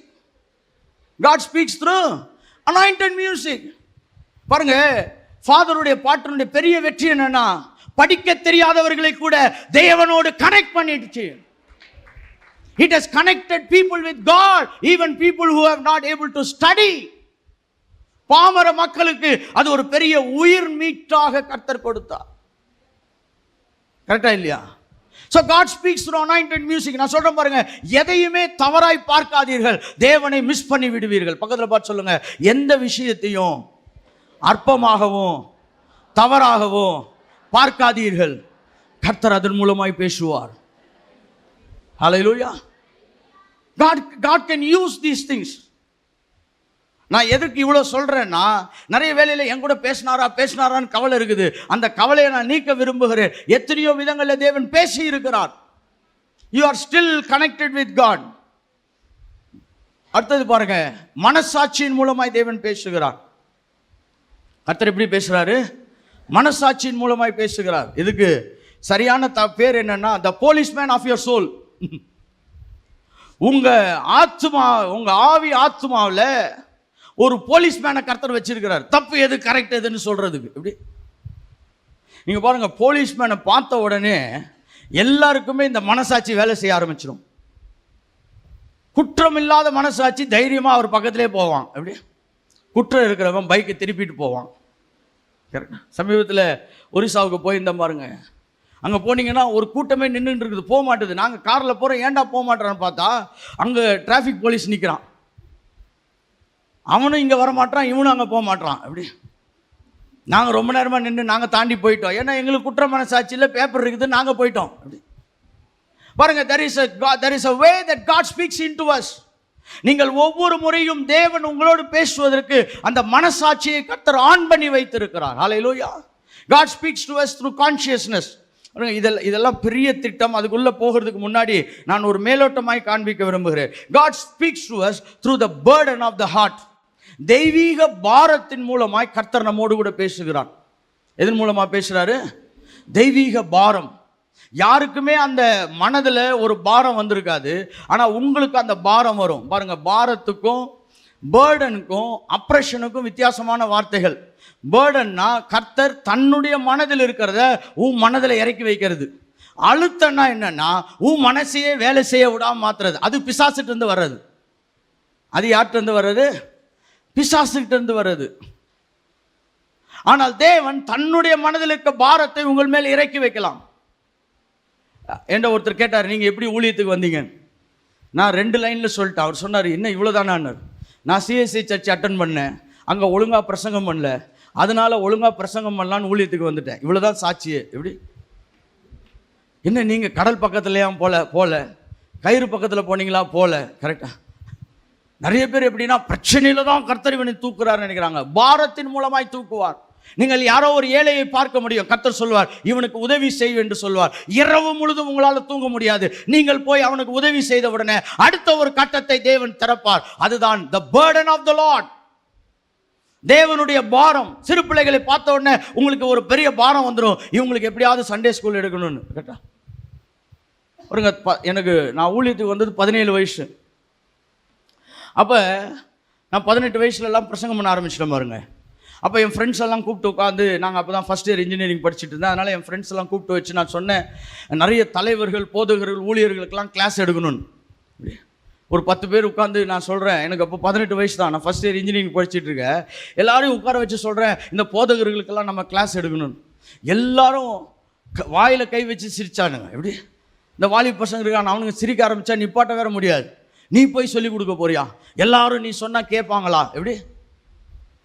God speaks through anointed music. பாருங்க, ஃபாதருடைய பாட்டினுடைய பெரிய வெற்றி என்னன்னா, படிக்க தெரியாதவர்களை கூட தேவனோடு கனெக்ட் பண்ணிடுச்சு. It has connected people with God, even people who have not able to study. பாமர மக்களுக்கு அது ஒரு பெரிய உயிர் மீட்டாக கர்த்தர் கொடுத்தார். கரெக்டா இல்லையா? So God speaks through anointed music. நான் சொல்றேன் பாருங்க, எதையுமே தவறாய் பார்க்காதீர்கள், தேவனை மிஸ் பண்ணி விடுவீர்கள். பக்கத்துல பார்த்து சொல்லுங்க, எந்த விஷயத்தையும் அற்பமாகவும் தவறாகவும் பார்க்காதீர்கள், கர்த்தர் அதன் மூலமாய் பேசுவார். ஹல்லேலூயா. God can use these things. நான் எதுக்கு இவ்வளோ சொல்கிறேன்னா, நிறைய வேலையில் என் கூட பேசினாரான்னு கவலை இருக்குது. அந்த கவலையை நான் நீக்க விரும்புகிறேன். எத்தனையோ விதங்களில் தேவன் பேசி இருக்கிறார். You are still connected with God. அடுத்தது பாருங்க, மனசாட்சியின் மூலமாய் தேவன் பேசுகிறார். கர்த்தர் எப்படி பேசுகிறாரு? மனசாட்சியின் மூலமாய் பேசுகிறார். இதுக்கு சரியான பேர் என்னன்னா, the policeman of your soul. உங்க ஆத்மா, உங்க ஆவி ஆத்மாவில் ஒரு போலீஸ்மேனை கர்த்தர் வச்சிருக்கிறார், தப்பு எது கரெக்ட் எதுன்னு சொல்றதுக்கு. எப்படி நீங்க பாருங்க, போலீஸ்மேனை பார்த்த உடனே எல்லாருக்குமே இந்த மனசாட்சி வேலை செய்ய ஆரம்பிச்சிடும். குற்றம் இல்லாத மனசாட்சி தைரியமா அவர் பக்கத்திலே போவான். எப்படி குற்றம் இருக்கிறவன் பைக்கை திருப்பிட்டு போவான். கரெக்டா? சமீபத்தில் ஒரிசாவுக்கு போயிருந்த பாருங்க, அங்கே போனீங்கன்னா ஒரு கூட்டமே நின்றுட்டு இருக்குது, போக மாட்டுது. நாங்கள் காரில் போகிறோம், ஏன்டா போக மாட்டேறான்னு பார்த்தா அங்கே டிராஃபிக் போலீஸ் நிற்கிறான். அவனும் இங்கே வர மாட்டான், இவனும் அங்கே போக மாட்டான். எப்படி நாங்கள் ரொம்ப நேரமாக நின்று நாங்கள் தாண்டி போயிட்டோம், ஏன்னா எங்களுக்கு குற்ற மனசாட்சியில் பேப்பர் இருக்குது, நாங்கள் போயிட்டோம். அப்படி பாருங்க, there is a way that God speaks into us. நீங்கள் ஒவ்வொரு முறையும் தேவன் உங்களோடு பேசுவதற்கு அந்த மனசாட்சியை கர்த்தர் ஆன் பண்ணி வைத்திருக்கிறார். ஹல்லேலூயா. God speaks to us through consciousness. இதெல்லாம் பெரிய திட்டம். அதுக்குள்ள போகிறதுக்கு முன்னாடி நான் ஒரு மேலோட்டமாய் காண்பிக்க விரும்புகிறேன். God speaks to us through the burden of the heart. தெய்வீக பாரத்தின் மூலமாய் கர்த்தர் நம்மோடு கூட பேசுகிறார். எதன் மூலமா பேசுறாரு? தெய்வீக பாரம். யாருக்குமே அந்த மனதில் ஒரு பாரம் வந்திருக்காது, ஆனால் உங்களுக்கு அந்த பாரம் வரும். பாருங்க, பாரத்துக்கும் பேர்டனுக்கும் அப்ரெஷனுக்கும் வித்தியாசமான வார்த்தைகள். பேர்டன்னா கர்த்தர் தன்னுடைய மனதில் இருக்கிறத உன் மனதில் இறக்கி வைக்கிறது. அழுத்தம்னா என்னன்னா உன் மனசையே வேலை செய்ய விடாம மாத்துறது. அது பிசாசுகிட்ட இருந்து வர்றது. அது யார்கிட்ட இருந்து வர்றது? பிசாசுகிட்ட இருந்து வர்றது. ஆனால் தேவன் தன்னுடைய மனதில் இருக்க பாரத்தை உங்கள் மேல் இறக்கி வைக்கலாம். என்ற ஒருத்தர் கேட்டார், நீங்கள் எப்படி ஊழியத்துக்கு வந்தீங்க? நான் 2 லைனில் சொல்லிட்டேன். அவர் சொன்னார், என்ன இவ்வளோதானார்? நான் சிஎஸ்சி சர்ச் அட்டன் பண்ணேன், அங்கே ஒழுங்காக பிரசங்கம் பண்ணல, அதனால் ஒழுங்காக பிரசங்கம் பண்ணலான்னு ஊழியத்துக்கு வந்துட்டேன். இவ்வளோதான் சாட்சியே. எப்படி என்ன நீங்கள் கடல் பக்கத்துலையா போல கயிறு பக்கத்தில் போனீங்களா? போல. கரெக்டாக. நிறைய பேர் எப்படின்னா பிரச்சனையில் தான் கர்த்தர் இவனை தூக்குறாருன்னு நினைக்கிறாங்க. பாரத்தின் மூலமாய் தூக்குவார். நீங்கள் யாரோ ஒரு ஏழையை பார்க்க முடியும், கர்த்தர் சொல்வார் இவனுக்கு உதவி செய் என்று சொல்வார். இரவு முழுதும் உங்களால் தூங்க முடியாது, நீங்கள் போய் அவனுக்கு உதவி செய்த உடனே அடுத்த ஒரு கட்டத்தை தேவன் திறப்பார். அதுதான் the burden of the Lord. தேவனுடைய பாரம். சிறு பிள்ளைகளை பார்த்த உடனே உங்களுக்கு ஒரு பெரிய பாரம் வந்துடும், இவங்களுக்கு எப்படியாவது சண்டே ஸ்கூல் எடுக்கணும்னு. கரெக்டா? எனக்கு நான் ஊழியத்துக்கு வந்தது 17 வயசு. அப்போ நான் 18 வயசுலலாம் பிரசங்கம் பண்ண ஆரம்பிச்சிட்டேன் பாருங்க. அப்போ என் ஃப்ரெண்ட்ஸ் எல்லாம் கூப்பிட்டு உட்காந்து, நாங்கள் அப்போ தான் ஃபஸ்ட் இயர் இன்ஜினியரிங் படிச்சுட்டு இருந்தேன். அதனால் என் ஃப்ரெண்ட்ஸ் எல்லாம் கூப்பிட்டு வச்சு நான் சொன்னேன், நிறைய தலைவர்கள், போதகர்கள், ஊழியர்களுக்கெல்லாம் கிளாஸ் எடுக்கணும்னு. ஒரு 10 பேர் உட்காந்து நான் சொல்கிறேன், எனக்கு அப்போ 18 வயசு தான், நான் ஃபஸ்ட் இயர் இன்ஜினியரிங் படிச்சுட்டு இருக்கேன். எல்லாரையும் உட்கார வச்சு சொல்கிறேன், இந்த போதகர்களுக்கெல்லாம் நம்ம கிளாஸ் எடுக்கணும்னு. எல்லாரும் வாயில் கை வச்சு சிரிச்சானுங்க. எப்படி இந்த வாலி பசங்க இருக்கான், அவனுங்க சிரிக்க ஆரம்பித்தா நிப்பாட்ட வேற முடியாது. நீ போய் சொல்லிக் கொடுக்க போறியா? எல்லாரும் நீ சொன்னால் கேட்பாங்களா? எப்படி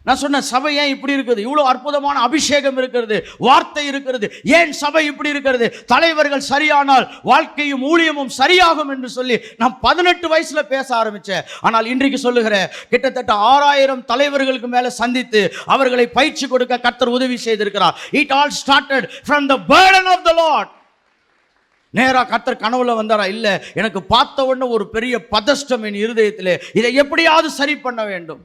நான் சொன்ன சபை ஏன் இப்படி இருக்குது? இவ்வளோ அற்புதமான அபிஷேகம் இருக்கிறது, வார்த்தை இருக்கிறது, ஏன் சபை இப்படி இருக்கிறது? தலைவர்கள் சரியானால் வாழ்க்கையும் ஊழியமும் சரியாகும் என்று சொல்லி நான் 18 வயசுல பேச ஆரம்பித்தேன். ஆனால் இன்றைக்கு சொல்லுகிறேன், கிட்டத்தட்ட 6000 தலைவர்களுக்கு மேலே சந்தித்து அவர்களை பயிற்சி கொடுக்க கர்த்தர் உதவி செய்திருக்கிறார். It all started from the burden of the Lord. நேராக கர்த்தர் கனவுல வந்தாரா? இல்லை, எனக்கு பார்த்த உடனே ஒரு பெரிய பதஷ்டம் என் இருதயத்திலே, இதை எப்படியாவது சரி பண்ண வேண்டும்.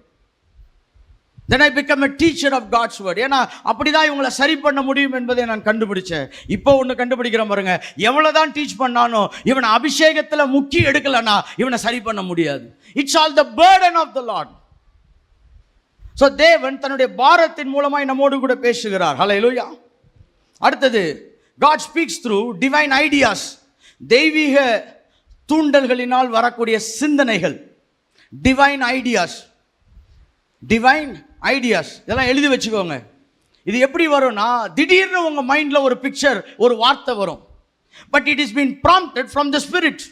Then I become a teacher of God's word. ஏன்னா அப்படிதான் இவங்களை சரி பண்ண முடியும் என்பதை நான் கண்டுபிடிச்சேன். இப்போ ஒன்று கண்டுபிடிக்கிறேன் பாருங்க, எவ்வளோதான் டீச் பண்ணானோ இவனை அபிஷேகத்தில் முக்கி எடுக்கலன்னா இவனை சரி பண்ண முடியாது. It's all the burden of the Lord. So தேவன் தன்னுடைய பாரத்தின் மூலமாய் நம்மோடு கூட பேசுகிறார். ஹல்லேலூயா. அடுத்தது, God speaks through divine ideas. தெய்வீக தூண்டல்களினால் வரக்கூடிய சிந்தனைகள். Divine ideas. டிவைன் ஐடியாஸ் இதெல்லாம் எழுதி வச்சுக்கோங்க. இது எப்படி வரும்னா, திடீர்னு உங்க மைண்ட்ல ஒரு பிக்சர், ஒரு வார்த்தை வரும். But it is been prompted from the spirit.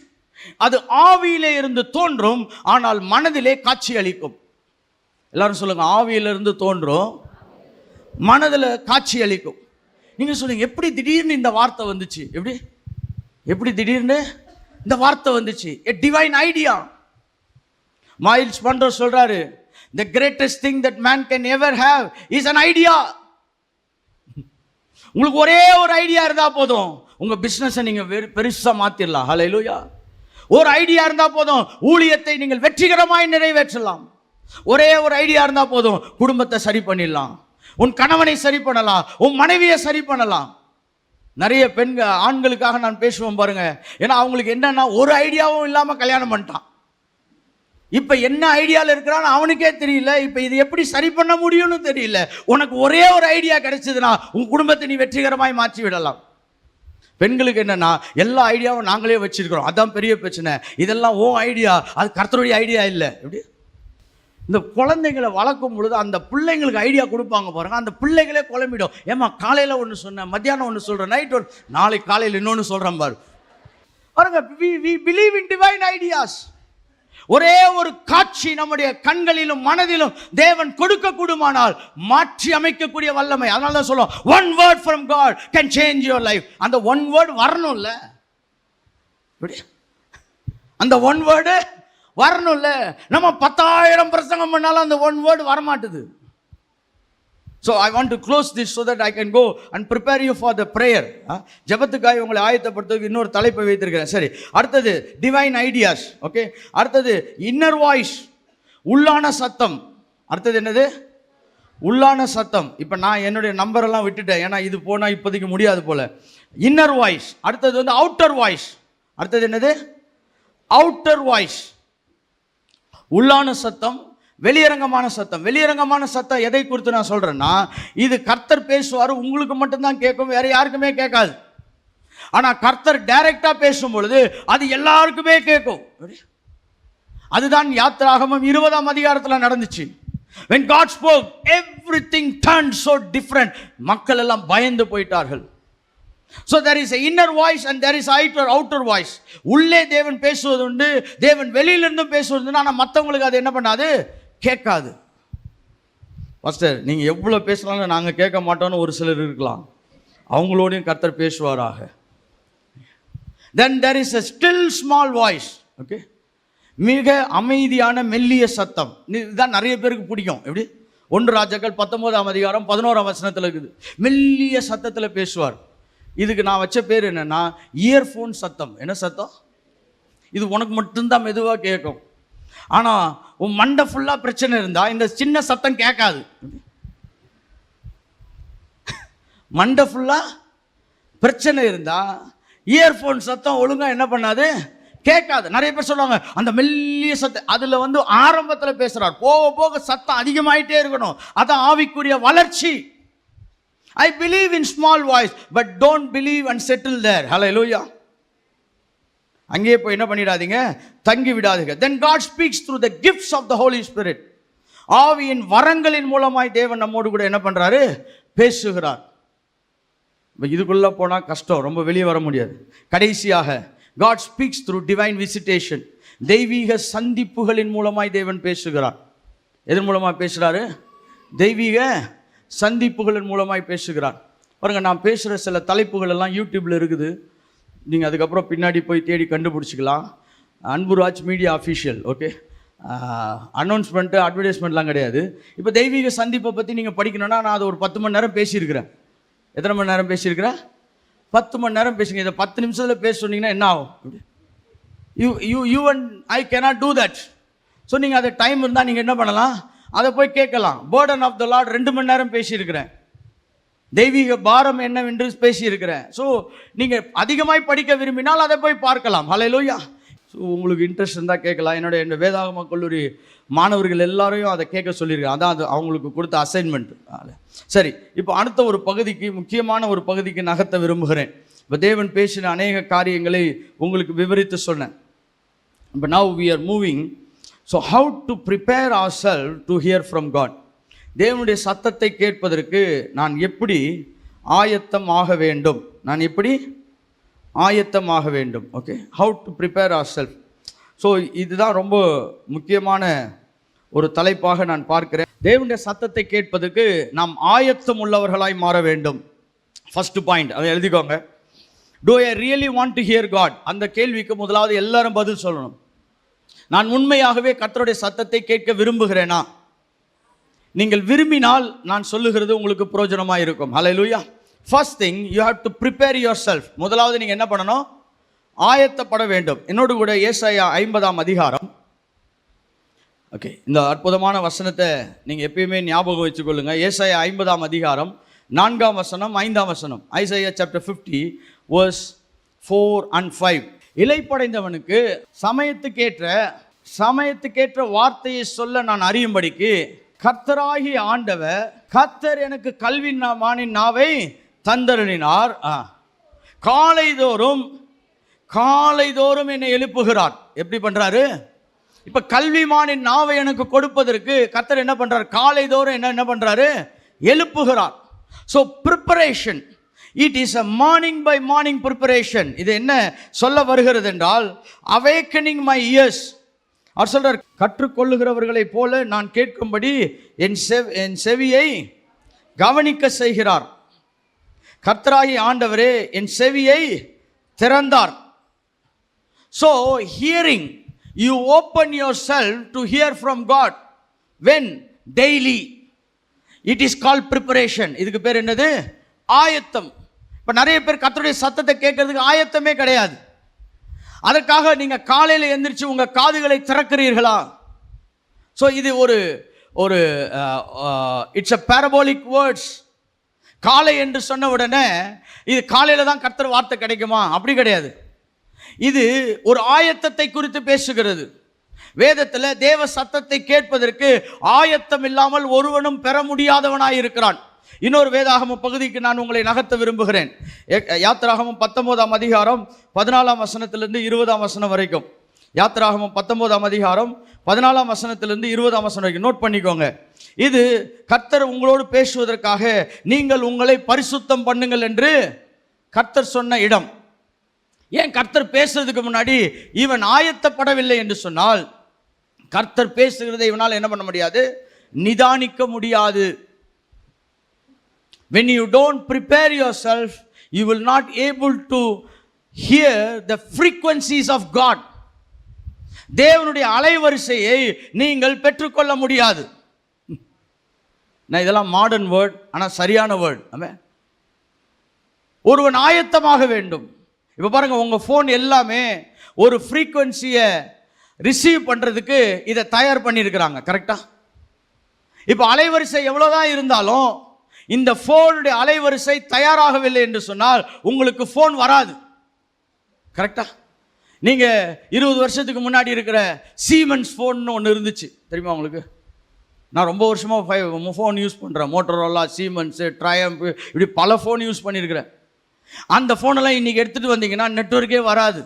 அது ஆவியிலே இருந்து தோன்றும், ஆனால் மனதிலே காட்சி அளிக்கும். எல்லாரும் சொல்லுங்க, ஆவியிலிருந்து தோன்றும், மனதில் காட்சி அளிக்கும். நீங்க சொல்லுங்க, எப்படி திடீர்னு இந்த வார்த்தை வந்துச்சு? எப்படி திடீர்னு இந்த வார்த்தை வந்துச்சு? a divine idea. Miles Munro சொல்றாரு, the greatest thing that man can ever have is an idea. உங்களுக்கு ஒரே ஒரு ஐடியா இருந்தா போதும், உங்க பிசினஸை நீங்க பெருசா மாத்திரலாம். ஹல்லேலூயா. ஒரு ஐடியா இருந்தா போதும், ஊழியத்தை நீங்கள் வெற்றிகரமாய் நிறைவேற்றலாம். ஒரே ஒரு ஐடியா இருந்தா போதும், குடும்பத்தை சரி பண்ணிடலாம், உன் கணவனை சரி பண்ணலாம், உன் மனைவியை சரி பண்ணலாம். நிறைய ஆண்களுக்காக நான் பேசுவேன் பாருங்க. ஏன்னா அவங்களுக்கு என்னன்னா, ஒரு ஐடியாவும் இல்லாம கல்யாணம் பண்ணிட்டான். இப்ப என்ன ஐடியால இருக்கிறான்னு அவனுக்கே தெரியல. இப்ப இது எப்படி சரி பண்ண முடியும்னு தெரியல. உனக்கு ஒரே ஒரு ஐடியா கிடைச்சதுன்னா உன் குடும்பத்தை நீ வெற்றிகரமாய் மாற்றி விடலாம். பெண்களுக்கு என்னன்னா, எல்லா ஐடியாவும் நாங்களே வச்சிருக்கிறோம், அதான் பெரிய பிரச்சனை. இதெல்லாம் ஓ ஐடியா, அது கர்த்தருடைய ஐடியா இல்லை. எப்படி இந்த குழந்தைங்களை வளர்க்கும் பொழுது அந்த பிள்ளைங்களுக்கு ஐடியா கொடுப்பாங்க பாருங்க, அந்த பிள்ளைகளே குழம்பிடும். ஏமா காலையில் ஒன்று சொன்னேன், மத்தியானம் ஒன்று சொல்கிறேன், நைட் ஒன்று, நாளைக்கு காலையில் இன்னொன்று சொல்கிறேன் பாரு. பாருங்க, we believe in divine ideas. ஒரே ஒரு காட்சி நம்முடைய கண்களிலும் மனதிலும் தேவன் கொடுக்க கூடுமானால் மாற்றி அமைக்கக்கூடிய வல்லமை. அதனால தான் சொல்லுவோம், one word from God can change your life. அந்த one word வரணும்ல, அந்த one word வரணும்ல. நம்ம 10,000 பிரசங்கம் பண்ணாலும் அந்த one word வரமாட்டுது. So I want to close this so that I can go and prepare you for the prayer. ஜெபத்துக்காக உங்களை ஆயத்தப்படுத்துறதுக்கு இன்னொரு தலைப்பை வைத்திருக்கிறேன். சரி, அடுத்தது டிவைன் ஐடியாஸ். ஓகே, அடுத்தது இன்னர் வாய்ஸ், உள்ளான சத்தம். அடுத்தது என்னது? உள்ளான சத்தம். இப்போ நான் என்னுடைய நம்பரெல்லாம் விட்டுட்டேன், ஏன்னா இது போனால் இப்போதைக்கு முடியாது போல. Inner voice. அடுத்தது வந்து அவுட்டர் வாய்ஸ். அடுத்தது என்னது? Outer voice. உள்ளான சத்தம், வெளியரங்கமான சத்தம். வெளியரங்கமான சத்தம் எதை குறித்து நான் சொல்றேன்னா, இது கர்த்தர் பேசுவார், உங்களுக்கு மட்டும்தான் கேட்கும், வேற யாருக்குமே கேட்காது. ஆனா கர்த்தர் டைரக்டா பேசும் பொழுது அது எல்லாருக்குமே கேட்கும். அதுதான் யாத்திராகமம் 20ஆம் அதிகாரத்தில் நடந்துச்சு. when God spoke, everything turned so different. மக்கள் எல்லாம் பயந்து போயிட்டார்கள். So there is an inner voice and there is outer voice. உள்ளே தேவன் பேசுவது உண்டு, தேவன் வெளியிலிருந்து பேசுவது உண்டு. ஆனால் மற்றவங்களுக்கு அது என்ன பண்ணாது? கேட்காது. பாஸ்டர், நீங்கள் எவ்வளோ பேசலாம்னு நாங்கள் கேட்க மாட்டோம்னு ஒரு சிலர் இருக்கலாம், அவங்களோடையும் கர்த்தர் பேசுவாராக. Then there is a still small voice. Okay, மிக அமைதியான மெல்லிய சத்தம். இதுதான் நிறைய பேருக்கு பிடிக்கும். எப்படி? 1 ராஜாக்கள் 19ஆம் அதிகாரம் 11ஆம் வசனத்தில் இருக்குது. மெல்லிய சத்தத்தில் பேசுவார். இதுக்கு நான் வச்ச பேர் என்னன்னா, இயர்ஃபோன் சத்தம். என்ன சத்தம்? இது உனக்கு மட்டும்தான் மெதுவாக கேட்கும். ஆனால் உன் மண்டை ஃபுல்லாக பிரச்சனை இருந்தால் இந்த சின்ன சத்தம் கேட்காது. மண்டை ஃபுல்லாக பிரச்சனை இருந்தால் இயர்ஃபோன் சத்தம் ஒழுங்காக என்ன பண்ணாது? கேட்காது. நிறைய பேர் சொல்லுவாங்க, அந்த மெல்லிய சத்தம், அதில் வந்து ஆரம்பத்தில் பேசுகிறார், போக போக சத்தம் அதிகமாயிட்டே இருக்கணும். அதான் ஆவிக்குரிய வளர்ச்சி. I believe in small voice, but don't believe and settle there. Hallelujah. அங்கே போய் என்ன பண்ணிடாதீங்க? தங்கி விடாதீங்க. Then God speaks through the gifts of the Holy Spirit. ஆவியின் வரங்களின் மூலமாய் தேவன் நம்மோடு கூட என்ன பண்றாரு? பேசுகிறார். இதுக்குள்ள போனா கஷ்டம், ரொம்ப வெளியே வர முடியாது. கடைசியாக God speaks through divine visitation. தெய்வீக சந்திப்புகளின் மூலமாய் தேவன் பேசுகிறார். எதன் மூலமாக பேசுறாரு? தெய்வீக சந்திப்புகளின் மூலமாய் பேசுகிறார். பாருங்க, நான் பேசுகிற சில தலைப்புகள் எல்லாம் யூடியூப்ல இருக்குது, நீங்கள் அதுக்கப்புறம் பின்னாடி போய் தேடி கண்டுபிடிச்சிக்கலாம். Anburaj media official. Okay, announcement அட்வர்டைஸ்மெண்ட்லாம் கிடையாது. இப்போ தெய்வீக சந்திப்பை பற்றி நீங்கள் படிக்கணும்னா நான் அதை ஒரு 10 மணி நேரம் பேசியிருக்கிறேன். எத்தனை மணி நேரம் பேசியிருக்கிறேன்? 10 மணி நேரம் பேசுங்க. இதை 10 நிமிஷத்தில் பேச சொன்னீங்கன்னா என்ன ஆகும்? You and I cannot do that. So நீங்கள் அது டைம் இருந்தால் நீங்கள் என்ன பண்ணலாம்? அதை போய் கேட்கலாம். பேர்டன் ஆஃப் த லார்ட் 2 மணி நேரம் பேசியிருக்கிறேன். தெய்வீக பாரம் என்னவென்று பேசியிருக்கிறேன். ஸோ நீங்கள் அதிகமாய் படிக்க விரும்பினால் அதை போய் பார்க்கலாம். ஹல்லேலூயா. ஸோ உங்களுக்கு இன்ட்ரெஸ்ட் இருந்தால் கேட்கலாம். என்னுடைய வேதாகம கல்லூரி மாணவர்கள் எல்லாரையும் அதை கேட்க சொல்லியிருக்கேன். அதான் அது அவங்களுக்கு கொடுத்த அசைன்மெண்ட். சரி, இப்போ அடுத்த ஒரு பகுதிக்கு, முக்கியமான ஒரு பகுதிக்கு நகர்த்த விரும்புகிறேன். இப்போ தேவன் பேசின அநேக காரியங்களை உங்களுக்கு விவரித்து சொன்னேன். இப்போ now we are moving. So how to prepare ourselves to hear from God? தேவனுடைய சத்தத்தை கேட்பதற்கு நான் எப்படி ஆயத்தமாக வேண்டும்? நான் எப்படி ஆயத்தமாக வேண்டும்? Okay, how to prepare ourselves. So இதுதான் ரொம்ப முக்கியமான ஒரு தலைப்பாக நான் பார்க்கிறேன். தேவனுடைய சத்தத்தை கேட்பதற்கு நாம் ஆயத்தம் உள்ளவர்களாய் மாற வேண்டும். ஃபர்ஸ்ட் பாயிண்ட், அதை எழுதிக்கோங்க. Do I really want to hear God? அந்த கேள்விக்கு முதலாவது எல்லாரும் பதில் சொல்லணும். நான் உண்மையாகவே கர்த்தருடைய சத்தத்தை கேட்க விரும்புகிறேனா? நீங்கள் விரும்பினால் நான் சொல்லுகிறது உங்களுக்கு பிரயோஜனமாக இருக்கும். Hallelujah. First thing, you have to prepare yourself. முதலாவது நீங்கள் என்ன பண்ணணும்? ஆயத்தப்பட வேண்டும். என்னோடு கூட ஏசாயா 50ஆம் அதிகாரம். ஓகே, இந்த அற்புதமான வசனத்தை நீங்கள் எப்பயுமே ஞாபகம் வச்சுக்கொள்ளுங்க. ஏசாயா 50ஆம் அதிகாரம் 4ஆம் வசனம் 5ஆம் வசனம். Isaiah chapter 50 verse 4 and 5. இலைப்படைந்தவனுக்கு சமயத்துக்கேற்ற சமயத்துக்கேற்ற வார்த்தையை சொல்ல நான் அறியும்படிக்கு கர்த்தராகிய ஆண்டவர், கர்த்தர் எனக்கு கல்வி மானின் நாவை தந்தருளினார். காலைதோறும் என்னை எழுப்புகிறார். எப்படி பண்றாரு? இப்ப கல்விமானின் நாவை எனக்கு கொடுப்பதற்கு கர்த்தர் என்ன பண்றார்? காலைதோறும் என்ன பண்றாரு? எழுப்புகிறார். So preparation, it is a morning by morning preparation. இது என்ன சொல்ல வருகிறது என்றால், awakening my ears. அவர் சொல்றார், கற்றுக்கொள்ளுகிறவர்களை போல நான் கேட்கும்படி என் செவியை கவனிக்க செய்கிறார். கர்த்தராகிய ஆண்டவரே என் செவியை திறந்தார். So hearing, you open yourself to hear from God. When? Daily. It is called preparation. இதுக்கு பேர் என்னது? ஆயத்தம். இப்போ நிறைய பேர் கர்த்தருடைய சத்தத்தை கேட்கறதுக்கு ஆயத்தமே கிடையாது. அதற்காக நீங்க காலையில் எந்திரிச்சு உங்க காதுகளை திறக்கிறீர்களா? ஸோ இது ஒரு இட்ஸ் அ பேரபோலிக் வேர்ட்ஸ். காலை என்று சொன்ன உடனே இது காலையில் தான் கர்த்தர் வார்த்தை கிடைக்குமா? அப்படி கிடையாது. இது ஒரு ஆயத்தத்தை குறித்து பேசுகிறது. வேதத்தில் தேவ சத்தத்தை கேட்பதற்கு ஆயத்தம் இல்லாமல் ஒருவனும் பெற முடியாதவனாய் இருக்கிறான். இன்னொரு வேதாகம பகுதிக்கு நான் உங்களை நகர்த்த விரும்புகிறேன். யாத்திராகமம் 19ஆம் அதிகாரம் 14ஆம் வசனத்திலிருந்து 20ஆம் வசனம் வரைக்கும். யாத்திராகமம் 19ஆம் அதிகாரம் 14ஆம் வசனத்திலிருந்து 20ஆம் வசனம் வரைக்கும் நோட் பண்ணிக்கோங்க. இது கர்த்தர் உங்களோடு பேசுவதற்காக நீங்கள் உங்களை பரிசுத்தம் பண்ணுங்கள் என்று கர்த்தர் சொன்ன இடம். ஏன் கர்த்தர் பேசுறதுக்கு முன்னாடி இவன் ஆயத்தப்படவில்லை என்று சொன்னால், கர்த்தர் பேசுகிறதை இவனால் என்ன பண்ண முடியாது? நிதானிக்க முடியாது. When you don't prepare yourself, you will not able to hear the frequencies of God. தேவனுடைய அலைவரிசையை நீங்கள் பெற்றுக்கொள்ள முடியாது. நான் இதெல்லாம் மாடர்ன் வேர்ட், ஆனால் சரியான வேர்ட். ஆமென். ஒருவன் ஆயத்தமாக வேண்டும். இப்போ பாருங்க, உங்க ஃபோன் எல்லாமே ஒரு ஃப்ரீக்வன்சியை ரிசீவ் பண்றதுக்கு இதை தயார் பண்ணியிருக்கிறாங்க. கரெக்டா? இப்போ அலைவரிசை எவ்வளோதான் இருந்தாலும் இந்த ஃபோனுடைய அலைவரிசை தயாராகவில்லை என்று சொன்னால் உங்களுக்கு ஃபோன் வராது. கரெக்டா? நீங்க 20 வருஷத்துக்கு முன்னாடி இருக்கிற சீமென்ஸ் ஃபோன் ஒன்று இருந்துச்சு, தெரியுமா உங்களுக்கு? நான் ரொம்ப வருஷமாக ஃபோன் யூஸ் பண்ணுறேன். மோட்டோரோலா, சீமென்ஸு, ட்ரையம்ப், இப்படி பல ஃபோன் யூஸ் பண்ணியிருக்கிறேன். அந்த ஃபோனெல்லாம் இன்றைக்கி எடுத்துகிட்டு வந்தீங்கன்னா நெட்வொர்க்கே வராது.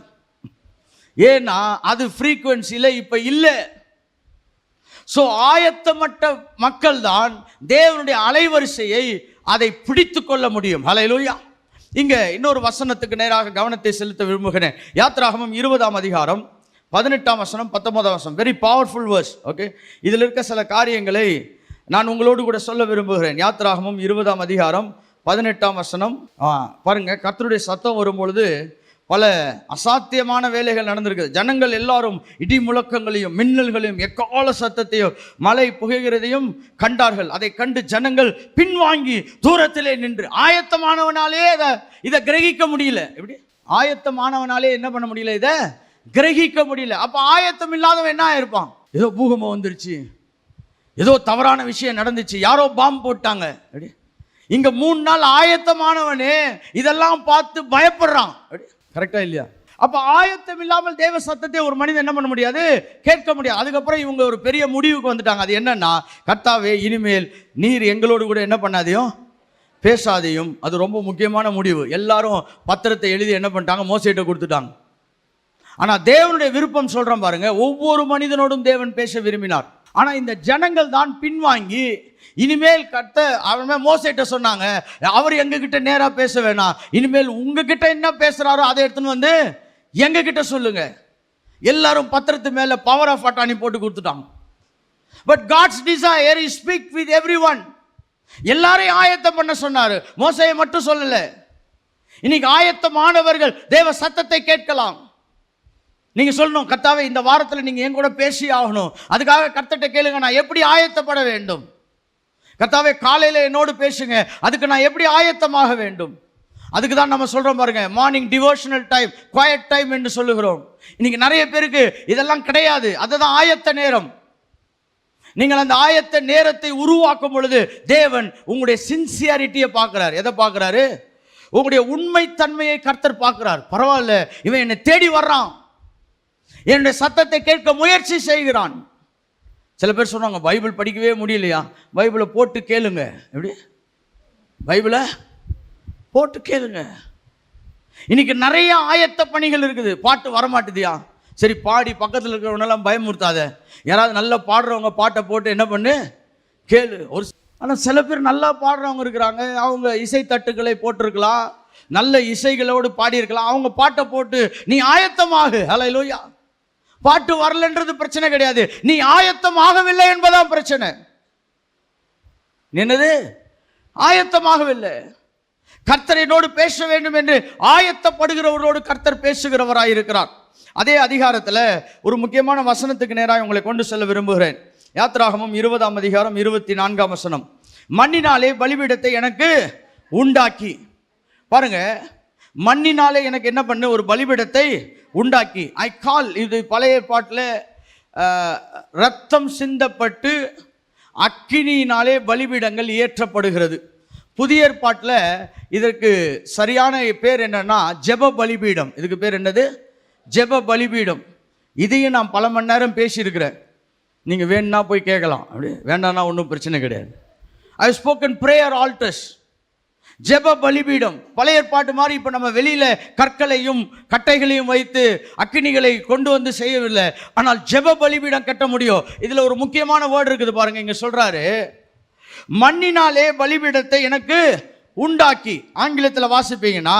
ஏன்னா அது ஃப்ரீக்குவென்சியில் இப்போ இல்லை. ஸோ ஆயத்தமற்ற மக்கள் தான் தேவனுடைய அலைவரிசையை அதை பிடித்து கொள்ள முடியும். ஹல்லேலூயா. இங்கே இன்னொரு வசனத்துக்கு நேராக கவனத்தை செலுத்த விரும்புகிறேன். யாத்திராகமம் 20ஆம் அதிகாரம் 18ஆம் வசனம் 19ஆம் வசனம். Very powerful verse. ஓகே, இதில் இருக்க சில காரியங்களை நான் உங்களோடு கூட சொல்ல விரும்புகிறேன். யாத்திராகமம் 20ஆம் அதிகாரம் 18ஆம் வசனம். பாருங்க, கர்த்தருடைய சத்தம் வரும்பொழுது பல அசாத்தியமான வேலைகள் நடந்திருக்குது. ஜனங்கள் எல்லாரும் இடி முழக்கங்களையும் மின்னல்களையும் எக்கால சத்தத்தையும் மழை புகைகிறதையும் கண்டார்கள். அதை கண்டு ஜனங்கள் பின்வாங்கி தூரத்திலே நின்று, ஆயத்தமானவனாலே இதை கிரகிக்க முடியல. எப்படி? ஆயத்தமானவனாலே என்ன பண்ண முடியல? இதை கிரகிக்க முடியல. அப்ப ஆயத்தம் இல்லாதவன் என்ன இருப்பான்? ஏதோ பூகம்பம் வந்துருச்சு, ஏதோ தவறான விஷயம் நடந்துச்சு, யாரோ பாம்பு போட்டாங்க. அப்படி இங்க 3 நாள் ஆயத்தமானவனே இதெல்லாம் பார்த்து பயப்படுறான். கரெக்டா இல்லையா? அப்ப ஆயத்தம் இல்லாமல் தேவ சத்தத்தை ஒரு மனிதன் என்ன பண்ண முடியாது? கேட்க முடியாது. அதுக்கப்புறம் இவங்க ஒரு பெரிய முடிவுக்கு வந்துட்டாங்க. அது என்னன்னா, கர்த்தாவே இனிமேல் நீர் எங்களோடு கூட என்ன பண்ணாதையும் பேசாதையும். அது ரொம்ப முக்கியமான முடிவு. எல்லாரும் பத்திரத்தை எழுதி என்ன பண்ணிட்டாங்க? மோசேட்ட கொடுத்துட்டாங்க. ஆனா தேவனுடைய விருப்பம் சொல்றோம் பாருங்க, ஒவ்வொரு மனிதனோடும் தேவன் பேச விரும்பினார். ஆனா இந்த ஜனங்கள் தான் பின்வாங்கி, இனிமேல் அவன் மோசேட்ட சொன்னாங்க, அவர் எங்ககிட்ட நேரா பேச வேணாம், இனிமேல் உங்ககிட்ட என்ன பேசுறாரோ அதை எடுத்துன்னு வந்து எங்க கிட்ட சொல்லுங்க. எல்லாரும் பத்திரத்து மேல பவர் ஆஃப் அட்டானி போட்டு கொடுத்துட்டாங்க. But God's desire is speak with everyone. எல்லாரையும் ஆயத்தம் பண்ண சொன்னாரு, மோசேயை மட்டும் சொல்லல. இன்னைக்கு ஆயத்தமானவர்கள் தேவ சத்தத்தை கேட்கலாம். நீங்க சொல்லணும், கர்த்தாவே இந்த வாரத்தில் நீங்க என் கூட பேசி ஆகணும், அதுக்காக கர்த்தர்ட்ட கேளுங்க, நான் எப்படி ஆயத்தப்பட வேண்டும்? கர்த்தாவே காலையில என்னோடு பேசுங்க, அதுக்கு நான் எப்படி ஆயத்தமாக வேண்டும்? அதுக்கு தான் நம்ம சொல்றோம் பாருங்க, morning devotional time, quiet time என்று சொல்லுகிறோம். இன்னைக்கு நிறைய பேருக்கு இதெல்லாம் கிடையாது. அதுதான் ஆயத்த நேரம். நீங்கள் அந்த ஆயத்த நேரத்தை உருவாக்கும் பொழுது தேவன் உங்களுடைய சின்சியாரிட்டியை பார்க்கிறார். எதை பார்க்கிறாரு? உங்களுடைய உண்மைத்தன்மையை கர்த்தர் பார்க்கிறார். பரவாயில்ல, இவன் என்னை தேடி வர்றான், என்னுடைய சத்தத்தை கேட்க முயற்சி செய்கிறான். சில பேர் சொன்னாங்க பைபிள் படிக்கவே முடியலையா, பைபிளை போட்டு கேளுங்க. எப்படி? பைபிளை போட்டு கேளுங்க. இன்னைக்கு நிறைய ஆயத்த பணிகள் இருக்குது. பாட்டு வரமாட்டுதியா, சரி பாடி பக்கத்தில் இருக்கிறவனெல்லாம் பயமுறுத்தாத, யாராவது நல்லா பாடுறவங்க பாட்டை போட்டு என்ன பண்ணு, கேளு. ஒரு ஆனால் சில பேர் நல்லா பாடுறவங்க இருக்கிறாங்க, அவங்க இசை தட்டுக்களை போட்டிருக்கலாம், நல்ல இசைகளோடு பாடியிருக்கலாம், அவங்க பாட்டை போட்டு நீ ஆயத்தமாக. ஹல்லேலூயா. பாட்டு வரலன்றது பிரச்சனை கிடையாது, நீ ஆயத்தமாகவில்லை என்பதான் பிரச்சனை. என்னது? ஆயத்தமாகவில்லை. கர்த்தர் என்னோடு பேச வேண்டும் என்று ஆயத்தப்படுகிறவர்களோடு கர்த்தர் பேசுகிறவராயிருக்கிறார். அதே அதிகாரத்தில் ஒரு முக்கியமான வசனத்துக்கு நேராக உங்களை கொண்டு செல்ல விரும்புகிறேன். யாத்திராகமம் 20ஆம் அதிகாரம் 24ஆம் வசனம். மண்ணினாலே பலிபீடத்தை எனக்கு உண்டாக்கி. பாருங்க, மண்ணினாலே எனக்கு என்ன பண்ணு, ஒரு பலிபீடத்தை உண்டாக்கி. ஐ கால், இது பழைய பாட்டில் ரத்தம் சிந்தப்பட்டு அக்கினியினாலே பலிபீடங்கள் ஏற்றப்படுகிறது. புதிய ஏற்பாட்டில் இதற்கு சரியான பேர் என்னன்னா ஜெப பலிபீடம். இதுக்கு பேர் என்னது? ஜெப பலிபீடம். இதையும் நான் பல மணி நேரம் பேசியிருக்கிறேன், நீங்கள் வேணும்னா போய் கேட்கலாம், அப்படி வேண்டாம்னா ஒன்றும் பிரச்சனை கிடையாது. ஐ ஸ்போக்கன் பிரேயர் ஆல்டர்ஸ். ஜெப பலிபீடம் பழைய ஏற்பாட்டு மாதிரி இப்போ நம்ம வெளியில் கற்களையும் கட்டைகளையும் வைத்து அக்கினிகளை கொண்டு வந்து செய்யவில்லை, ஆனால் ஜெப பலிபீடம் கட்ட முடியும். இதில் ஒரு முக்கியமான வேர்டு இருக்குது பாருங்க, இங்கே சொல்கிறாரு மண்ணினாலே பலிபீடத்தை எனக்கு உண்டாக்கி. ஆங்கிலத்தில் வாசிப்பீங்கன்னா